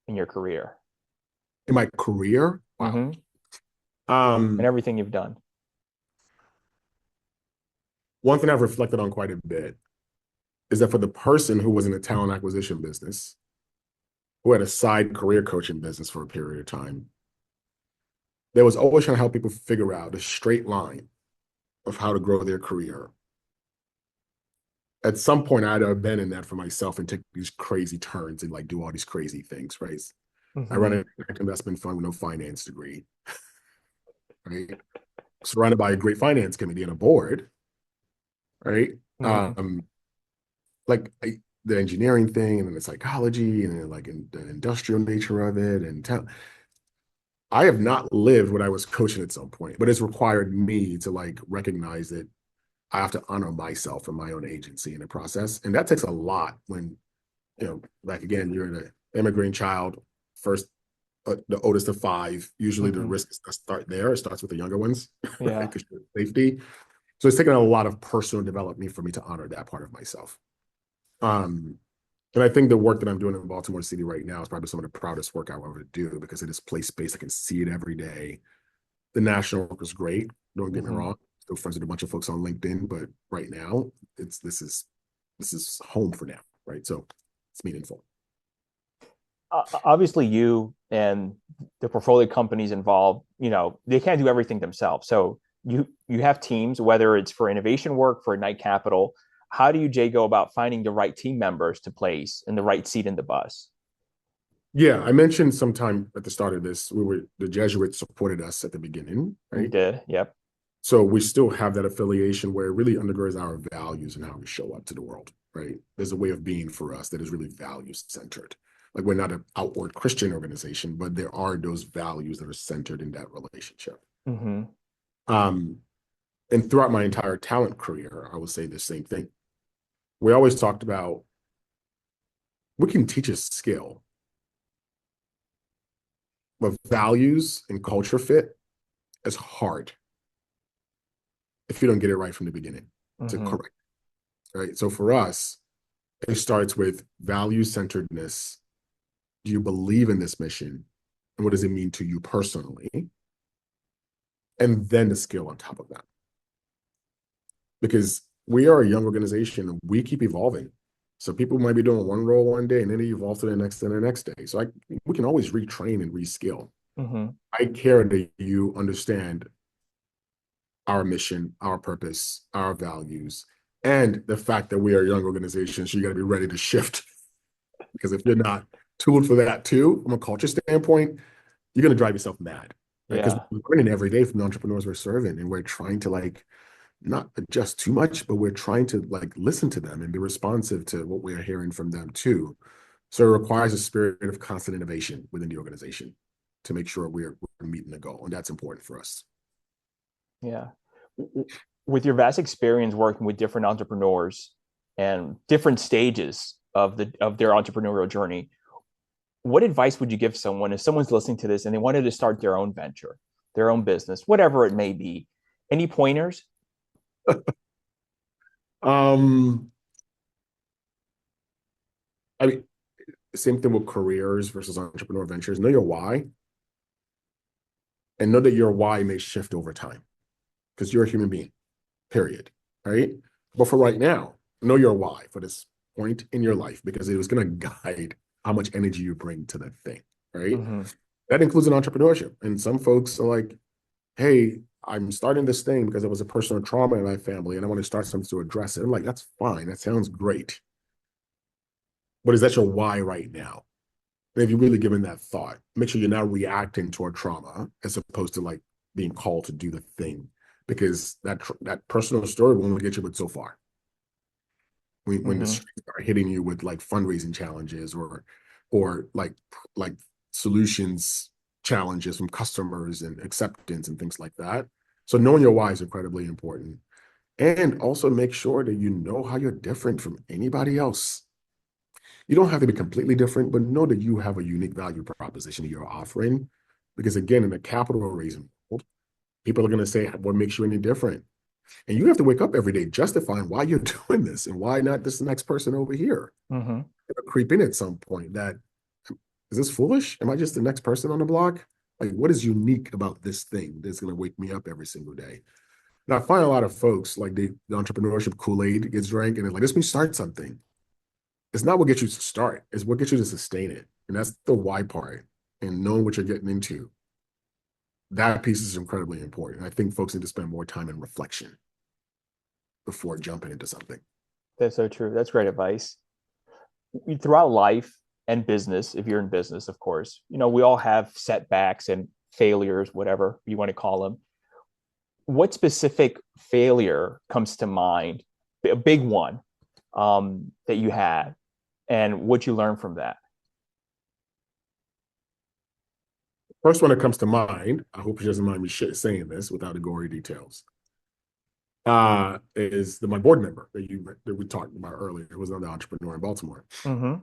in your career? In my career? Wow. And everything you've done. One thing I've reflected on quite a bit is that for the person who was in a talent acquisition business, who had a side career coaching business for a period of time, there was always trying to help people figure out a straight line of how to grow their career. At some point, I'd abandoned that for myself and take these crazy turns and do all these crazy things, right? I run an investment fund with no finance degree, right? Surrounded by a great finance committee and a board, right? The engineering thing and then the psychology and then the industrial nature of it. And I have not lived what I was coaching at some point, but it's required me to recognize that I have to honor myself and my own agency in the process. And that takes a lot when, again, you're an immigrant child, first, the oldest of five. Usually the risks start there. It starts with the younger ones, Yeah. Because safety. So it's taken a lot of personal development for me to honor that part of myself. And I think the work that I'm doing in Baltimore City right now is probably some of the proudest work I will ever do, because it is place-based. I can see it every day. The national work is great. Don't get me wrong. Still friends with a bunch of folks on LinkedIn, but right now this is home for now, right? So it's meaningful. Obviously, you and the portfolio companies involved, they can't do everything themselves. So you have teams, whether it's for innovation work, for Ignite Capital. How do you, Jay, go about finding the right team members to place in the right seat in the bus? Yeah, I mentioned sometime at the start of this, the Jesuits supported us at the beginning, You right? did, yep. So we still have that affiliation where it really undergirds our values and how we show up to the world, right? There's a way of being for us that is really values centered. Like we're not an outward Christian organization, but there are those values that are centered in that relationship. Mm-hmm. And throughout my entire talent career, I would say the same thing. We always talked about we can teach a skill, but values and culture fit is hard if you don't get it right from the beginning to Mm-hmm. correct, right? So for us, it starts with value centeredness. Do you believe in this mission? And what does it mean to you personally? And then the skill on top of that. Because we are a young organization and we keep evolving. So people might be doing one role one day and then they evolve to the next and the next day. So we can always retrain and reskill. Mm-hmm. I care that you understand our mission, our purpose, our values, and the fact that we are a young organization. So you got to be ready to shift. Because if you're not tooled for that too, from a culture standpoint, you're going to drive yourself mad. Because Yeah. we're learning every day from the entrepreneurs we're serving, and we're trying to not adjust too much, but we're trying to listen to them and be responsive to what we're hearing from them too. So it requires a spirit of constant innovation within the organization to make sure we're meeting the goal, and that's important for us. Yeah. With your vast experience working with different entrepreneurs and different stages of their entrepreneurial journey, what advice would you give someone if someone's listening to this and they wanted to start their own venture, their own business, whatever it may be? Any pointers? Um, I mean, same thing with careers versus entrepreneur ventures. Know your why, and know that your why may shift over time because you're a human being, period. Right? But for right now, know your why for this point in your life because it was going to guide how much energy you bring to that thing. Right? Mm-hmm. That includes an entrepreneurship. And some folks are like, hey, I'm starting this thing because it was a personal trauma in my family and I want to start something to address it. I'm like, that's fine. That sounds great. But is that your why right now? And if you're really giving that thought, make sure you're not reacting toward trauma as opposed to being called to do the thing, because that personal story will only get you but so far. When the Mm-hmm. streets are hitting you with fundraising challenges or solutions challenges from customers and acceptance and things like that. So knowing your why is incredibly important. And also make sure that you know how you're different from anybody else. You don't have to be completely different, but know that you have a unique value proposition you're offering. Because again, in the capital raising world, people are going to say, what makes you any different? And you have to wake up every day justifying why you're doing this and why not this next person over here. Mm-hmm. It'll creep in at some point that, is this foolish? Am I just the next person on the block? What is unique about this thing that's going to wake me up every single day? And I find a lot of folks, the entrepreneurship Kool-Aid gets drank and they're like, let's me start something. It's not what gets you to start. It's what gets you to sustain it. And that's the why part. And knowing what you're getting into. That piece is incredibly important. I think folks need to spend more time in reflection before jumping into something. That's so true. That's great advice. Throughout life and business, if you're in business, of course, we all have setbacks and failures, whatever you want to call them. What specific failure comes to mind, a big one, that you had, and what you learned from that? First one that comes to mind, I hope he doesn't mind me saying this without the gory details, is my board member that we talked about earlier. It was another entrepreneur in Baltimore. Mm-hmm.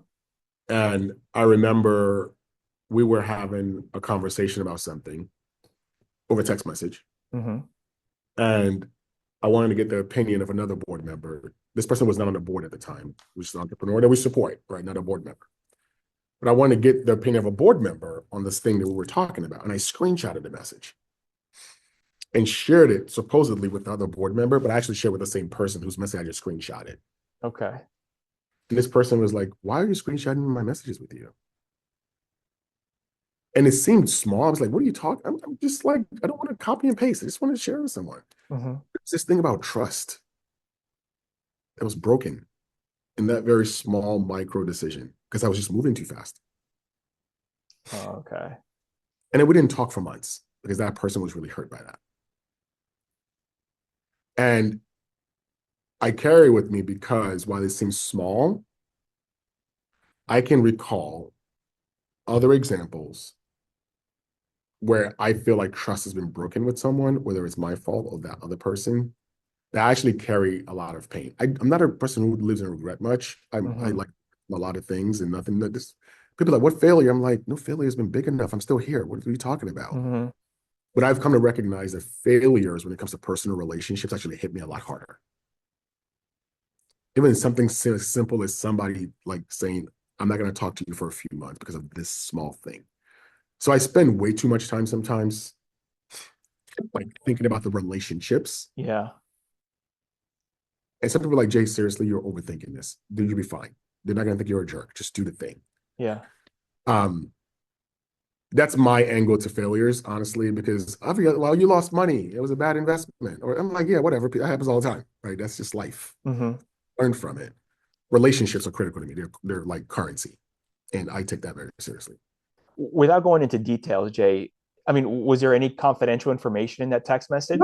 And I remember we were having a conversation about something over text message. Mm-hmm. And I wanted to get the opinion of another board member. This person was not on the board at the time, which is an entrepreneur that we support, right? Not a board member. But I wanted to get the opinion of a board member on this thing that we were talking about. And I screenshotted the message. and shared it supposedly with the other board member, but I actually shared with the same person whose message I just screenshotted. Okay. And this person was like, why are you screenshotting my messages with you? And it seemed small. I was like, what are you talking? I'm just like, I don't want to copy and paste. I just want to share with someone. It's this thing about trust that was broken in that very small micro decision because I was just moving too fast. Oh, okay. And then we didn't talk for months because that person was really hurt by that. And I carry with me because while it seems small, I can recall other examples where I feel like trust has been broken with someone, whether it's my fault or that other person, that actually carry a lot of pain. I'm not a person who lives in regret much. I like a lot of things and nothing that this people are like, what failure? I'm like, no failure has been big enough. I'm still here. What are you talking about? But I've come to recognize that failures when it comes to personal relationships actually hit me a lot harder. Even something as simple as somebody like saying, I'm not going to talk to you for a few months because of this small thing. So I spend way too much time sometimes like thinking about the relationships. Yeah. And some people are like, Jay, seriously, you're overthinking this. Then you'll be fine. They're not going to think you're a jerk. Just do the thing. Yeah. That's my angle to failures, honestly, because I forget, well, you lost money. It was a bad investment. Or I'm like, yeah, whatever. That happens all the time, right? That's just life. Learn from it. Relationships are critical to me. They're like currency. And I take that very seriously. Without going into details, Jay, I mean, was there any confidential information in that text message?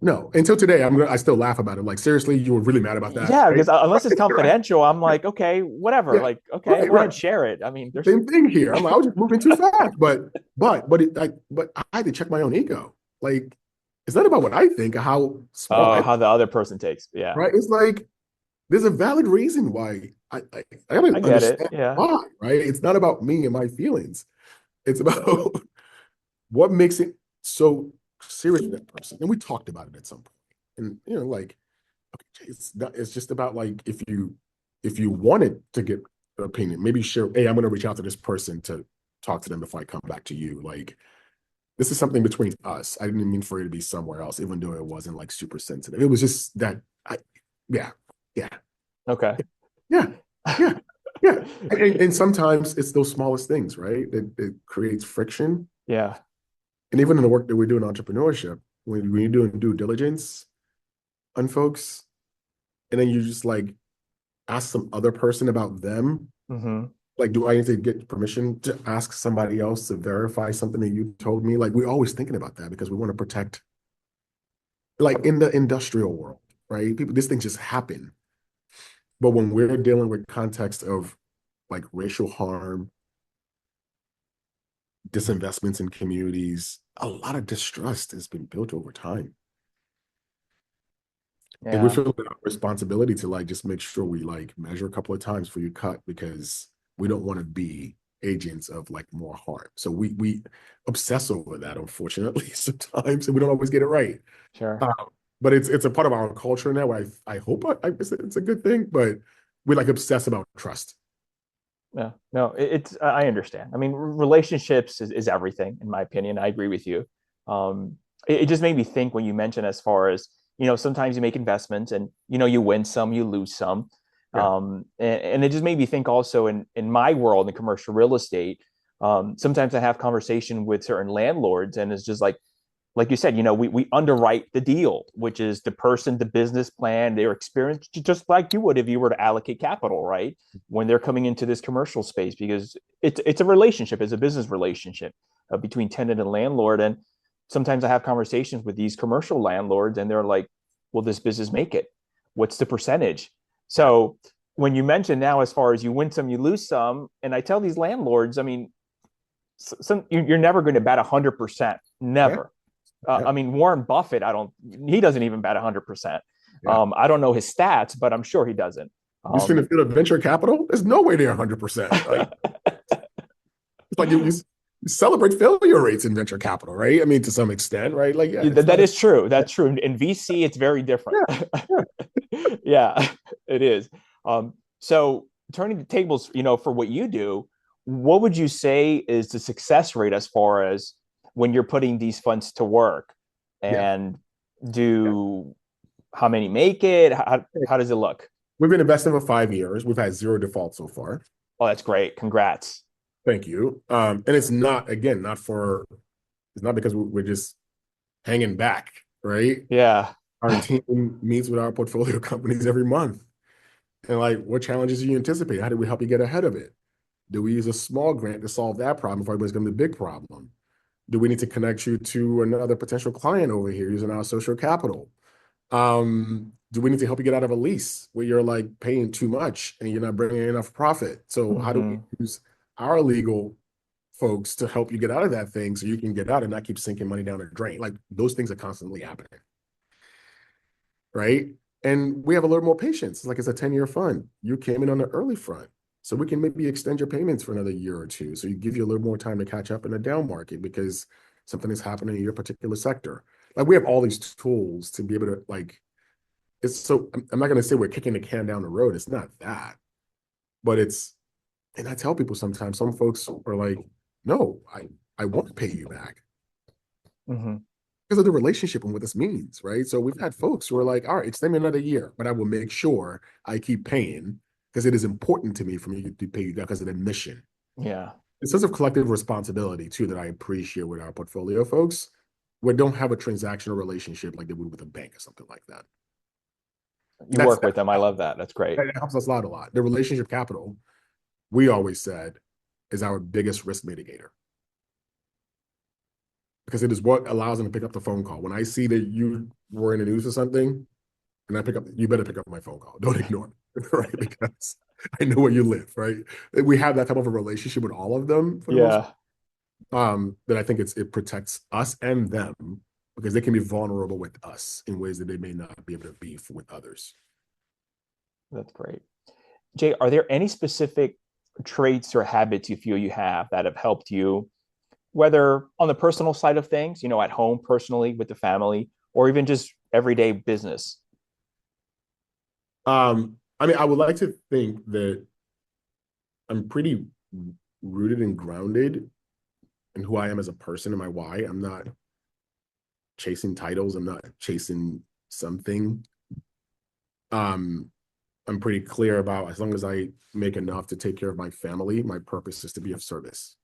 No. Until today, I still laugh about it. Like, seriously, you were really mad about that? Yeah, right? because unless it's confidential, I'm like, okay, whatever. Yeah. Like, okay, go ahead, share it. I mean, there's Same thing here. I was just moving too fast, but I had to check my own ego. Like, it's not about what I think, how small how the other person takes. Yeah. right? It's like there's a valid reason why I gotta I get it. understand Yeah. why, right? It's not about me and my feelings. It's about what makes it so serious to that person. And we talked about it at some point. And like, okay, it's just about like if you wanted to get an opinion, maybe share, hey, I'm gonna reach out to this person to talk to them before I come back to you. Like, this is something between us. I didn't mean for it to be somewhere else, even though it wasn't like super sensitive. It was just that yeah. Okay. Yeah. And sometimes it's those smallest things, right? It creates friction. Yeah. And even in the work that we do in entrepreneurship, when you're doing due diligence on folks, and then you just like ask some other person about them, like, do I need to get permission to ask somebody else to verify something that you told me? Like, we're always thinking about that because we want to protect, like in the industrial world, right? People, these things just happen. But when we're dealing with context of like racial harm, disinvestments in communities, a lot of distrust has been built over time. Yeah. And we feel a responsibility to like just make sure we like measure a couple of times before you cut, because we don't want to be agents of like more harm. So we obsess over that, unfortunately, sometimes, and we don't always get it right. Sure. But it's a part of our culture now. I hope it's a good thing, but we like obsess about trust. Yeah, no, it's I understand. I mean, relationships is everything, in my opinion. I agree with you. It just made me think when you mentioned as far as, sometimes you make investments and, you win some, you lose some. Yeah. And it just made me think also in my world in commercial real estate, sometimes I have conversation with certain landlords and it's just like you said, we underwrite the deal, which is the person, the business plan, their experience, just like you would if you were to allocate capital, right? When they're coming into this commercial space, because it's a relationship, it's a business relationship between tenant and landlord. And sometimes I have conversations with these commercial landlords and they're like, will this business make it? What's the percentage? So when you mention now, as far as you win some, you lose some, and I tell these landlords, I mean, you're never going to bet 100%, never. I mean, Warren Buffett, he doesn't even bet 100%. I don't know his stats, but I'm sure he doesn't. Just in the field of venture capital, there's no way they're 100%. Like, it's like you celebrate failure rates in venture capital, right? I mean, to some extent, right? Like, yeah, that is true. That's true. In VC, it's very different. Yeah, it is. So turning the tables, for what you do, what would you say is the success rate as far as when you're putting these funds to work? Yeah. And do how many make it? How does it look? We've been investing for 5 years. We've had zero defaults so far. Oh, that's great. Congrats. Thank you. And it's not, again, it's not because we're just hanging back, right? Yeah. Our team meets with our portfolio companies every month. And like, what challenges do you anticipate? How do we help you get ahead of it? Do we use a small grant to solve that problem before everybody's going to be a big problem? Do we need to connect you to another potential client over here using our social capital? Do we need to help you get out of a lease where you're like paying too much and you're not bringing in enough profit? So how do we use our legal folks to help you get out of that thing so you can get out and not keep sinking money down the drain? Like those things are constantly happening, right? And we have a little more patience. It's like it's a 10-year fund. You came in on the early front. So we can maybe extend your payments for another year or two. So you give you a little more time to catch up in the down market because something is happening in your particular sector. Like we have all these tools to be able to like, it's so, I'm not going to say we're kicking the can down the road. It's not that, but it's, and I tell people sometimes, some folks are like, no, I won't pay you back because of the relationship and what this means, right? So we've had folks who are like, all right, extend me another year, but I will make sure I keep paying because it is important to me for me to pay you back because of the mission. Yeah. A sense of collective responsibility too that I appreciate with our portfolio folks. We don't have a transactional relationship like they would with a bank or something like that. You work with them. I love that. That's great. That helps us out a lot. The relationship capital, we always said, is our biggest risk mitigator because it is what allows them to pick up the phone call. When I see that you were in the news or something, and I pick up, you better pick up my phone call. Don't ignore it, right? Because I know where you live, right? We have that type of a relationship with all of them for the most Yeah. that I think it protects us and them because they can be vulnerable with us in ways that they may not be able to be with others. That's great. Jay, are there any specific traits or habits you feel you have that have helped you, whether on the personal side of things, at home personally with the family, or even just everyday business? I mean, I would like to think that I'm pretty rooted and grounded in who I am as a person and my why. I'm not chasing titles. I'm not chasing something. I'm pretty clear about as long as I make enough to take care of my family, my purpose is to be of service.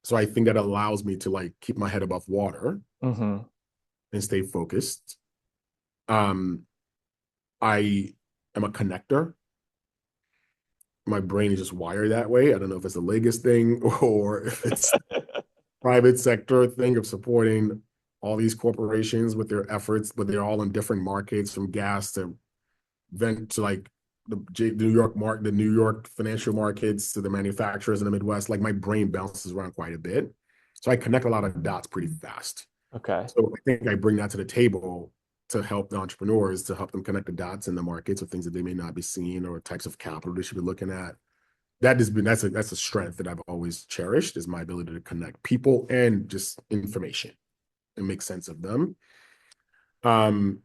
So I think that allows me to like keep my head above water and stay focused. I am a connector. My brain is just wired that way. I don't know if it's a Lagos thing or if it's private sector thing of supporting all these corporations with their efforts, but they're all in different markets from gas to vent to like the New York financial markets to the manufacturers in the Midwest. Like my brain bounces around quite a bit. So I connect a lot of dots pretty fast. Okay. So I think I bring that to the table to help the entrepreneurs, to help them connect the dots in the markets of things that they may not be seeing or types of capital they should be looking at. That's a strength that I've always cherished is my ability to connect people and just information and make sense of them. And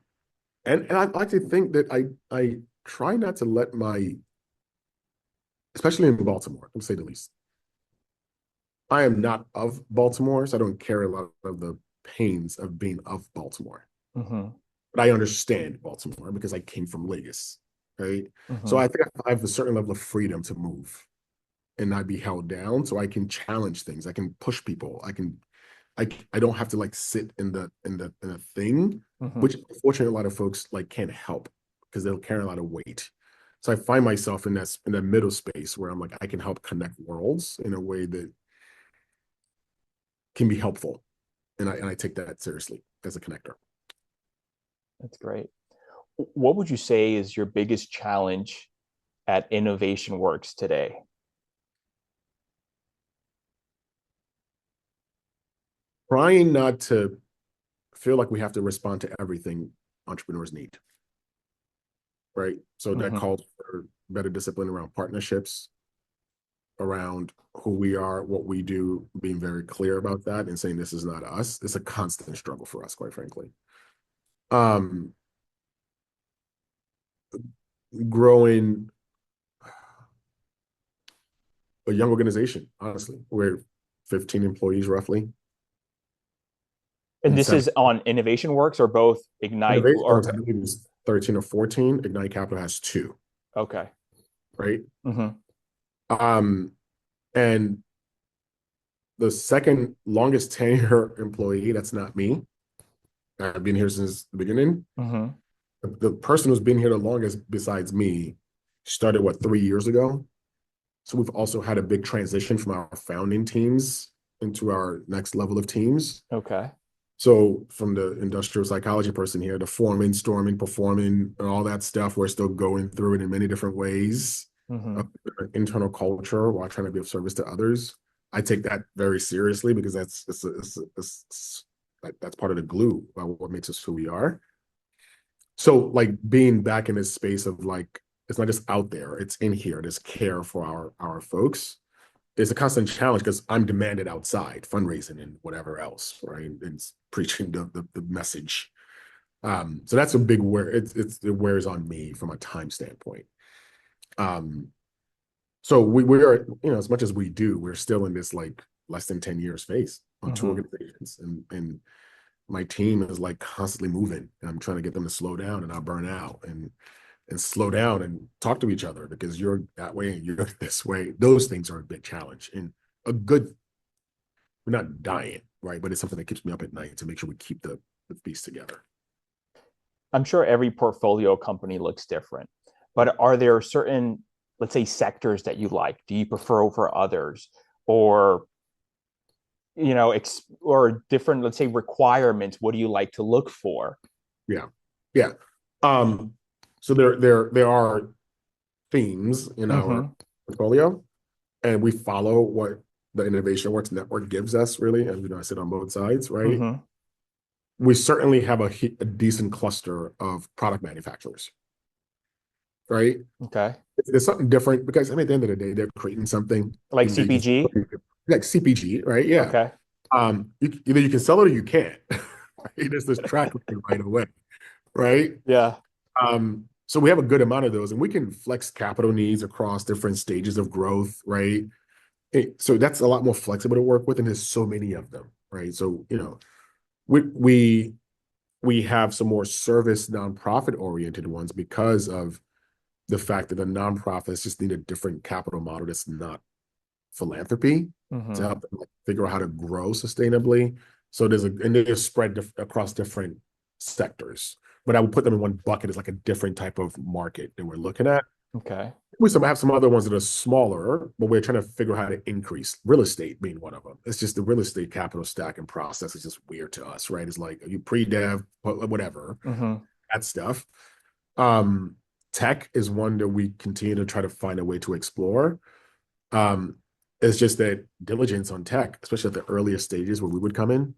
I like to think that I try not to let especially in Baltimore, to say the least. I am not of Baltimore, so I don't carry a lot of the pains of being of Baltimore. But I understand Baltimore because I came from Lagos, right? So I think I have a certain level of freedom to move and not be held down. So I can challenge things. I can push people. I don't have to like sit in the thing, which unfortunately a lot of folks like can't help because they'll carry a lot of weight. So I find myself in that middle space where I'm like, I can help connect worlds in a way that can be helpful. And I take that seriously as a connector. That's great. What would you say is your biggest challenge at Innovation Works today? Trying not to feel like we have to respond to everything entrepreneurs need, right? So that calls for better discipline around partnerships, around who we are, what we do, being very clear about that and saying this is not us. It's a constant struggle for us, quite frankly. Growing a young organization, honestly. We're 15 employees roughly. And And this is on Innovation Works or both Ignite Innovation or Works, I believe, is 13 or 14. Ignite Capital has 2, okay. right? Mm-hmm. Um, and the second longest tenure employee, that's not me. I've been here since the beginning. Mm-hmm. The person who's been here the longest besides me started, what, 3 years ago? So we've also had a big transition from our founding teams into our next level of teams. Okay. So from the industrial psychology person here, the forming, storming, performing, and all that stuff, we're still going through it in many different ways. Mm-hmm. Internal culture while trying to be of service to others. I take that very seriously because that's part of the glue about what makes us who we are. So like being back in this space of like, it's not just out there, it's in here, this care for our folks. It's a constant challenge because I'm demanded outside, fundraising and whatever else, right? And preaching the message. So that's a big wear. It wears on me from a time standpoint. So we're, as much as we do, we're still in this like less than 10 years phase on 2 organizations. And my team is like constantly moving. And I'm trying to get them to slow down and not burn out and slow down and talk to each other because you're that way and you're this way. Those things are a big challenge. And we're not dying, right? But it's something that keeps me up at night to make sure we keep the piece together. I'm sure every portfolio company looks different, but are there certain, let's say, sectors that you like? Do you prefer over others, or or different, let's say, requirements? What do you like to look for? Yeah. So there are themes in our portfolio, and we follow what the Innovation Works network gives us, really. And I sit on both sides, right? We certainly have a decent cluster of product manufacturers, right? Okay. There's something different because, I mean, at the end of the day, they're creating something. Like CPG? Like CPG, right? Yeah. Okay. Either you can sell it or you can't. Right? There's this track record right away, right? Yeah. So we have a good amount of those, and we can flex capital needs across different stages of growth, right? So that's a lot more flexible to work with, and there's so many of them, right? So, we have some more service nonprofit oriented ones because of the fact that the nonprofits just need a different capital model that's not philanthropy to help them figure out how to grow sustainably. So they're spread across different sectors, but I would put them in one bucket as like a different type of market that we're looking at. Okay. We have some other ones that are smaller, but we're trying to figure out how to increase. Real estate being one of them. It's just the real estate capital stack and process is just weird to us, right? It's like you pre-dev, whatever, that stuff. Tech is one that we continue to try to find a way to explore. It's just that diligence on tech, especially at the earliest stages where we would come in,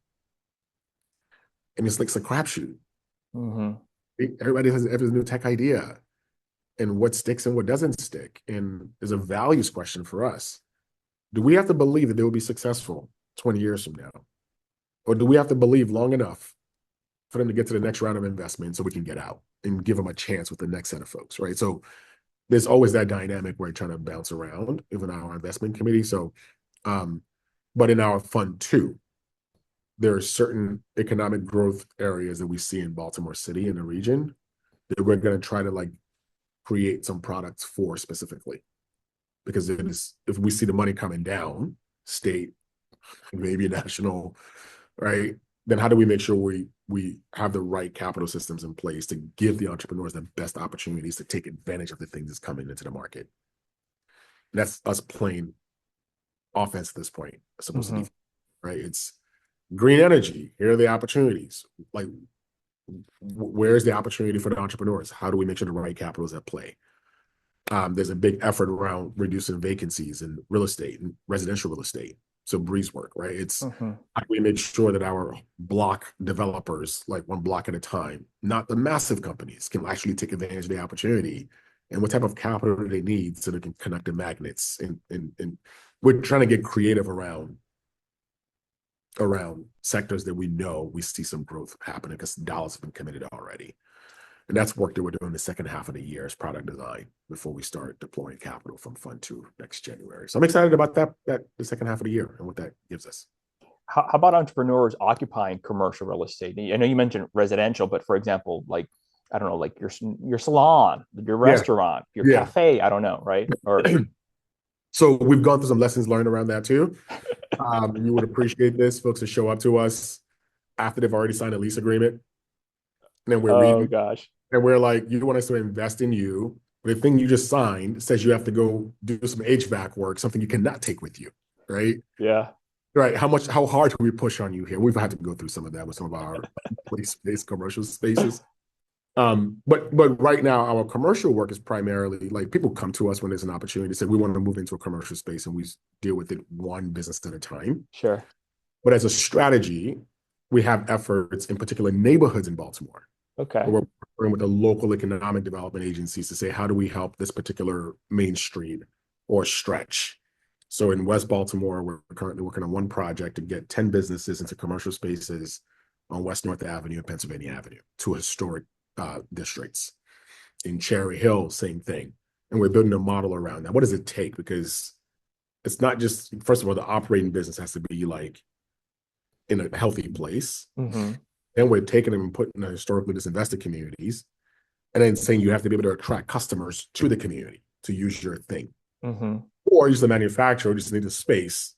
and it's like it's a crapshoot. Everybody has a new tech idea, and what sticks and what doesn't stick. And there's a values question for us. Do we have to believe that they will be successful 20 years from now? Or do we have to believe long enough for them to get to the next round of investment so we can get out and give them a chance with the next set of folks, right? So there's always that dynamic where we're trying to bounce around, even our investment committee. So, but in our fund too, there are certain economic growth areas that we see in Baltimore City in the region that we're going to try to like create some products for specifically, because if we see the money coming down, state, maybe national, right? Then how do we make sure we have the right capital systems in place to give the entrepreneurs the best opportunities to take advantage of the things that's coming into the market? And that's us playing offense at this point, as opposed to defense, right? It's green energy. Here are the opportunities. Like, where's the opportunity for the entrepreneurs? How do we make sure the right capital is at play? There's a big effort around reducing vacancies in real estate and residential real estate. So Breeze work, right? It's how do we make sure that our block developers, like one block at a time, not the massive companies, can actually take advantage of the opportunity, and what type of capital do they need so they can connect the magnets? And we're trying to get creative around sectors that we know we see some growth happening because dollars have been committed already. And that's work that we're doing the second half of the year as product design before we start deploying capital from Fund 2 next January. So I'm excited about that the second half of the year and what that gives us. how about entrepreneurs occupying commercial real estate? I know you mentioned residential, but for example, like, I don't know, like your salon, your Yeah, restaurant, your yeah. cafe, I don't know, right? Or So we've gone through some lessons learned around that too. You would appreciate this, folks that show up to us after they've already signed a lease agreement. And then we're oh reading, gosh. and we're like, you want us to invest in you. But the thing you just signed says you have to go do some HVAC work, something you cannot take with you, right? Yeah. Right. How hard can we push on you here? We've had to go through some of that with some of our place-based commercial spaces. But right now our commercial work is primarily like people come to us when there's an opportunity to say we want to move into a commercial space and we deal with it one business at a time. Sure. But as a strategy, we have efforts in particular neighborhoods in Baltimore. Okay. We're working with the local economic development agencies to say, how do we help this particular main street or stretch? So in West Baltimore, we're currently working on one project to get 10 businesses into commercial spaces on West North Avenue and Pennsylvania Avenue, two historic districts. In Cherry Hill, same thing. And we're building a model around that. What does it take? Because it's not just, first of all, the operating business has to be like in a healthy place. Mm-hmm. Then we're taking them and putting them historically disinvested communities, and then saying you have to be able to attract customers to the community to use your thing. Mm-hmm. Or use the manufacturer, just need a space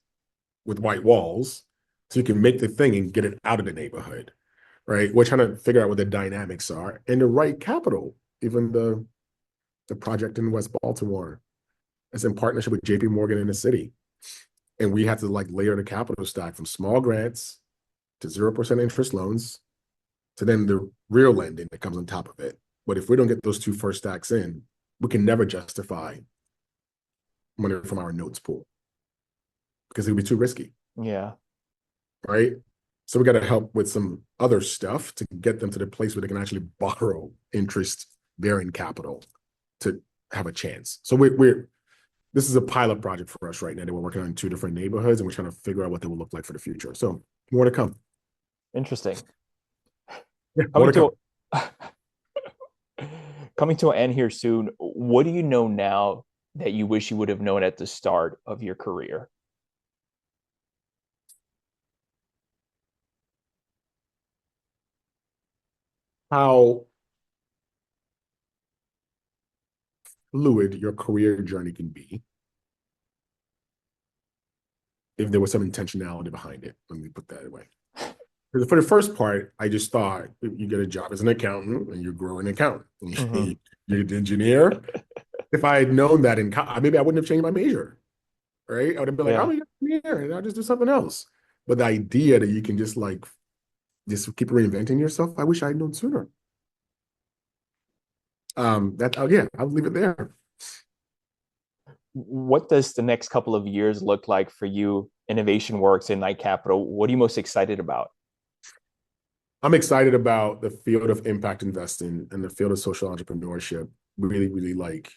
with white walls so you can make the thing and get it out of the neighborhood, right? We're trying to figure out what the dynamics are and the right capital. Even the project in West Baltimore is in partnership with JP Morgan in the city. And we have to like layer the capital stack from small grants to 0% interest loans to then the real lending that comes on top of it. But if we don't get those two first stacks in, we can never justify money from our notes pool because it would be too risky. Yeah. Right. So we got to help with some other stuff to get them to the place where they can actually borrow interest bearing capital to have a chance. So this is a pilot project for us right now that we're working on in two different neighborhoods, and we're trying to figure out what they will look like for the future. So more to come. Interesting. Yeah, more to come. Coming to an end here soon, what do you know now that you wish you would have known at the start of your career? How fluid your career journey can be if there was some intentionality behind it. Let me put that away. For the first part, I just thought you get a job as an accountant and you grow an accountant. Mm-hmm. You're an engineer. If I had known that maybe I wouldn't have changed my major, right? I would have been like, I'm an engineer and I'll just do something else. But the idea that you can just keep reinventing yourself, I wish I had known sooner. I'll leave it there. What does the next couple of years look like for you, Innovation Works and Knight Capital? What are you most excited about? I'm excited about the field of impact investing and the field of social entrepreneurship, really, really like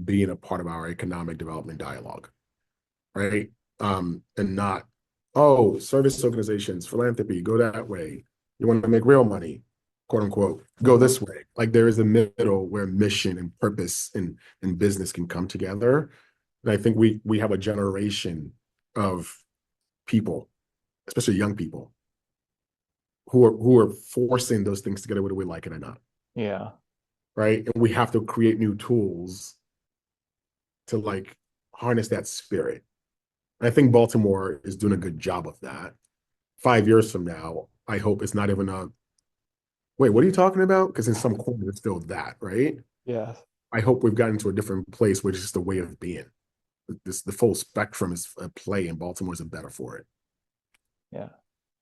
being a part of our economic development dialogue, right? And not, service organizations, philanthropy, go that way. You want to make real money, quote unquote, go this way. Like there is a middle where mission and purpose and business can come together. And I think we have a generation of people, especially young people, who are forcing those things together whether we like it or not. Yeah. Right. And we have to create new tools to like harness that spirit. And I think Baltimore is doing a good job of that. 5 years from now, I hope it's not even wait, what are you talking about? Because in some corner it's still that, right? Yeah. I hope we've gotten to a different place where it's just a way of being. The full spectrum is a play, and Baltimore is better for it. Yeah,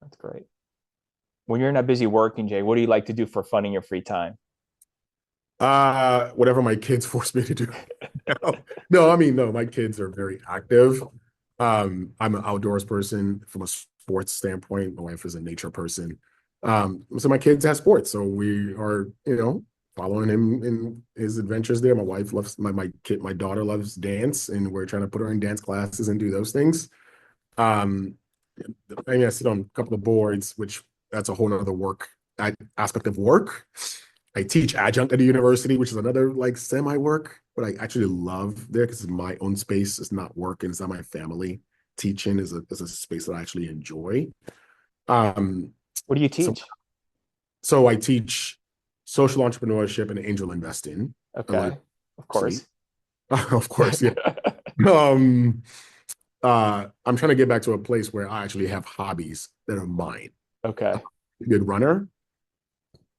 that's great. When you're not busy working, Jay, what do you like to do for fun in your free time? Whatever my kids force me to do. No, my kids are very active. I'm an outdoors person from a sports standpoint. My wife is a nature person. So my kids have sports. So we are, following him in his adventures there. My wife loves my daughter loves dance, and we're trying to put her in dance classes and do those things. I sit on a couple of boards, which that's a whole nother work aspect of work. I teach adjunct at the university, which is another like semi-work, but I actually love there because it's my own space. It's not work and it's not my family. teaching is a space that I actually enjoy. Um, What do you so, teach? so I teach social entrepreneurship and angel investing. Okay, of course. Of course, yeah. Um, I'm trying to get back to a place where I actually have hobbies that are mine. Okay. Good runner,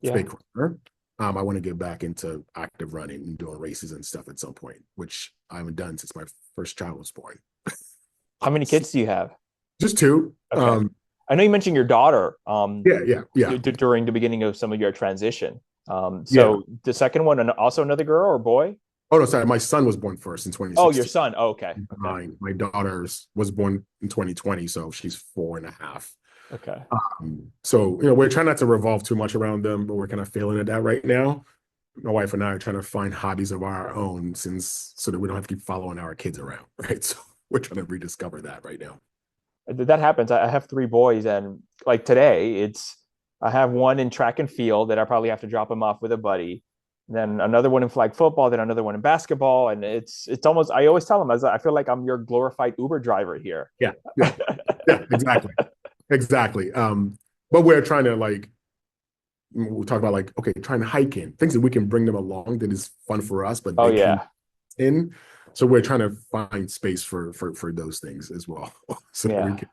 Yeah. fake runner. I want to get back into active running and doing races and stuff at some point, which I haven't done since my first child was born. How many kids do you have? Just two. Okay. I know you mentioned your daughter Yeah. during the beginning of some of your transition. Yeah. So the second one, and also another girl or boy? Oh no, sorry. My son was born first in Oh, your 2016. son. Oh, okay. Okay. My daughter was born in 2020, so she's 4.5. Okay. So we're trying not to revolve too much around them, but we're kind of failing at that right now. My wife and I are trying to find hobbies of our own so that we don't have to keep following our kids around, right? So we're trying to rediscover that right now. That happens. I have three boys, and like today, I have one in track and field that I probably have to drop him off with a buddy. Then another one in flag football, then another one in basketball, and it's almost. I always tell them, I feel like I'm your glorified Uber driver here. Yeah, exactly. But we're trying to we talk about okay, trying to hike in things that we can bring them along that is fun for us, but Oh they yeah, can in. So we're trying to find space for those things as well, so that we can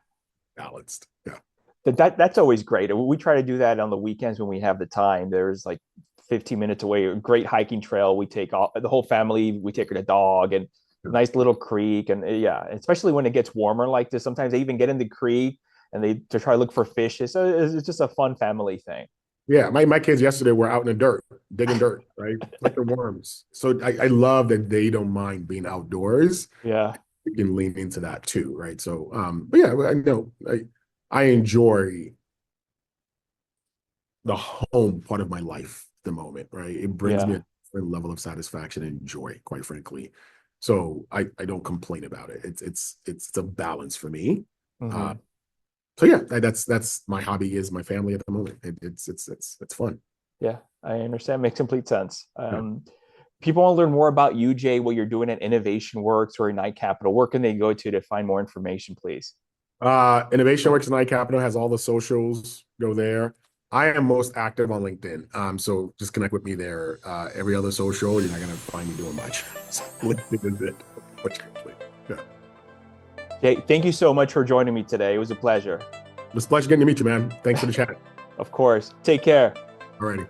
balanced. Yeah. That's always great. We try to do that on the weekends when we have the time. There's like 15 minutes away, a great hiking trail. We take the whole family, we take the dog, and nice little creek. And yeah, especially when it gets warmer like this, sometimes they even get in the creek and they try to look for fish. So it's just a fun family thing. Yeah, my kids yesterday were out in the dirt, digging dirt, right? Like the worms. So I love that they don't mind being outdoors. Yeah. You can lean into that too, right? So but yeah, I know I enjoy the home part of my life at the moment, right? It brings me a different level of satisfaction and joy, quite frankly. So I don't complain about it. It's a balance for me. Mm-hmm. So yeah, that's my hobby is my family at the moment. It's fun. Yeah, I understand. Makes complete sense. People want to learn more about you, Jay, what you're doing at Innovation Works or Ignite Capital. Where can they go to find more information, please? Innovation Works Ignite Capital has all the socials. Go there. I am most active on LinkedIn. So just connect with me there. Every other social, you're not gonna find me doing much. So LinkedIn is it. Yeah. Jay, thank you so much for joining me today. It was a pleasure. It was a pleasure getting to meet you, man. Thanks for the chat. Of course. Take care. All righty.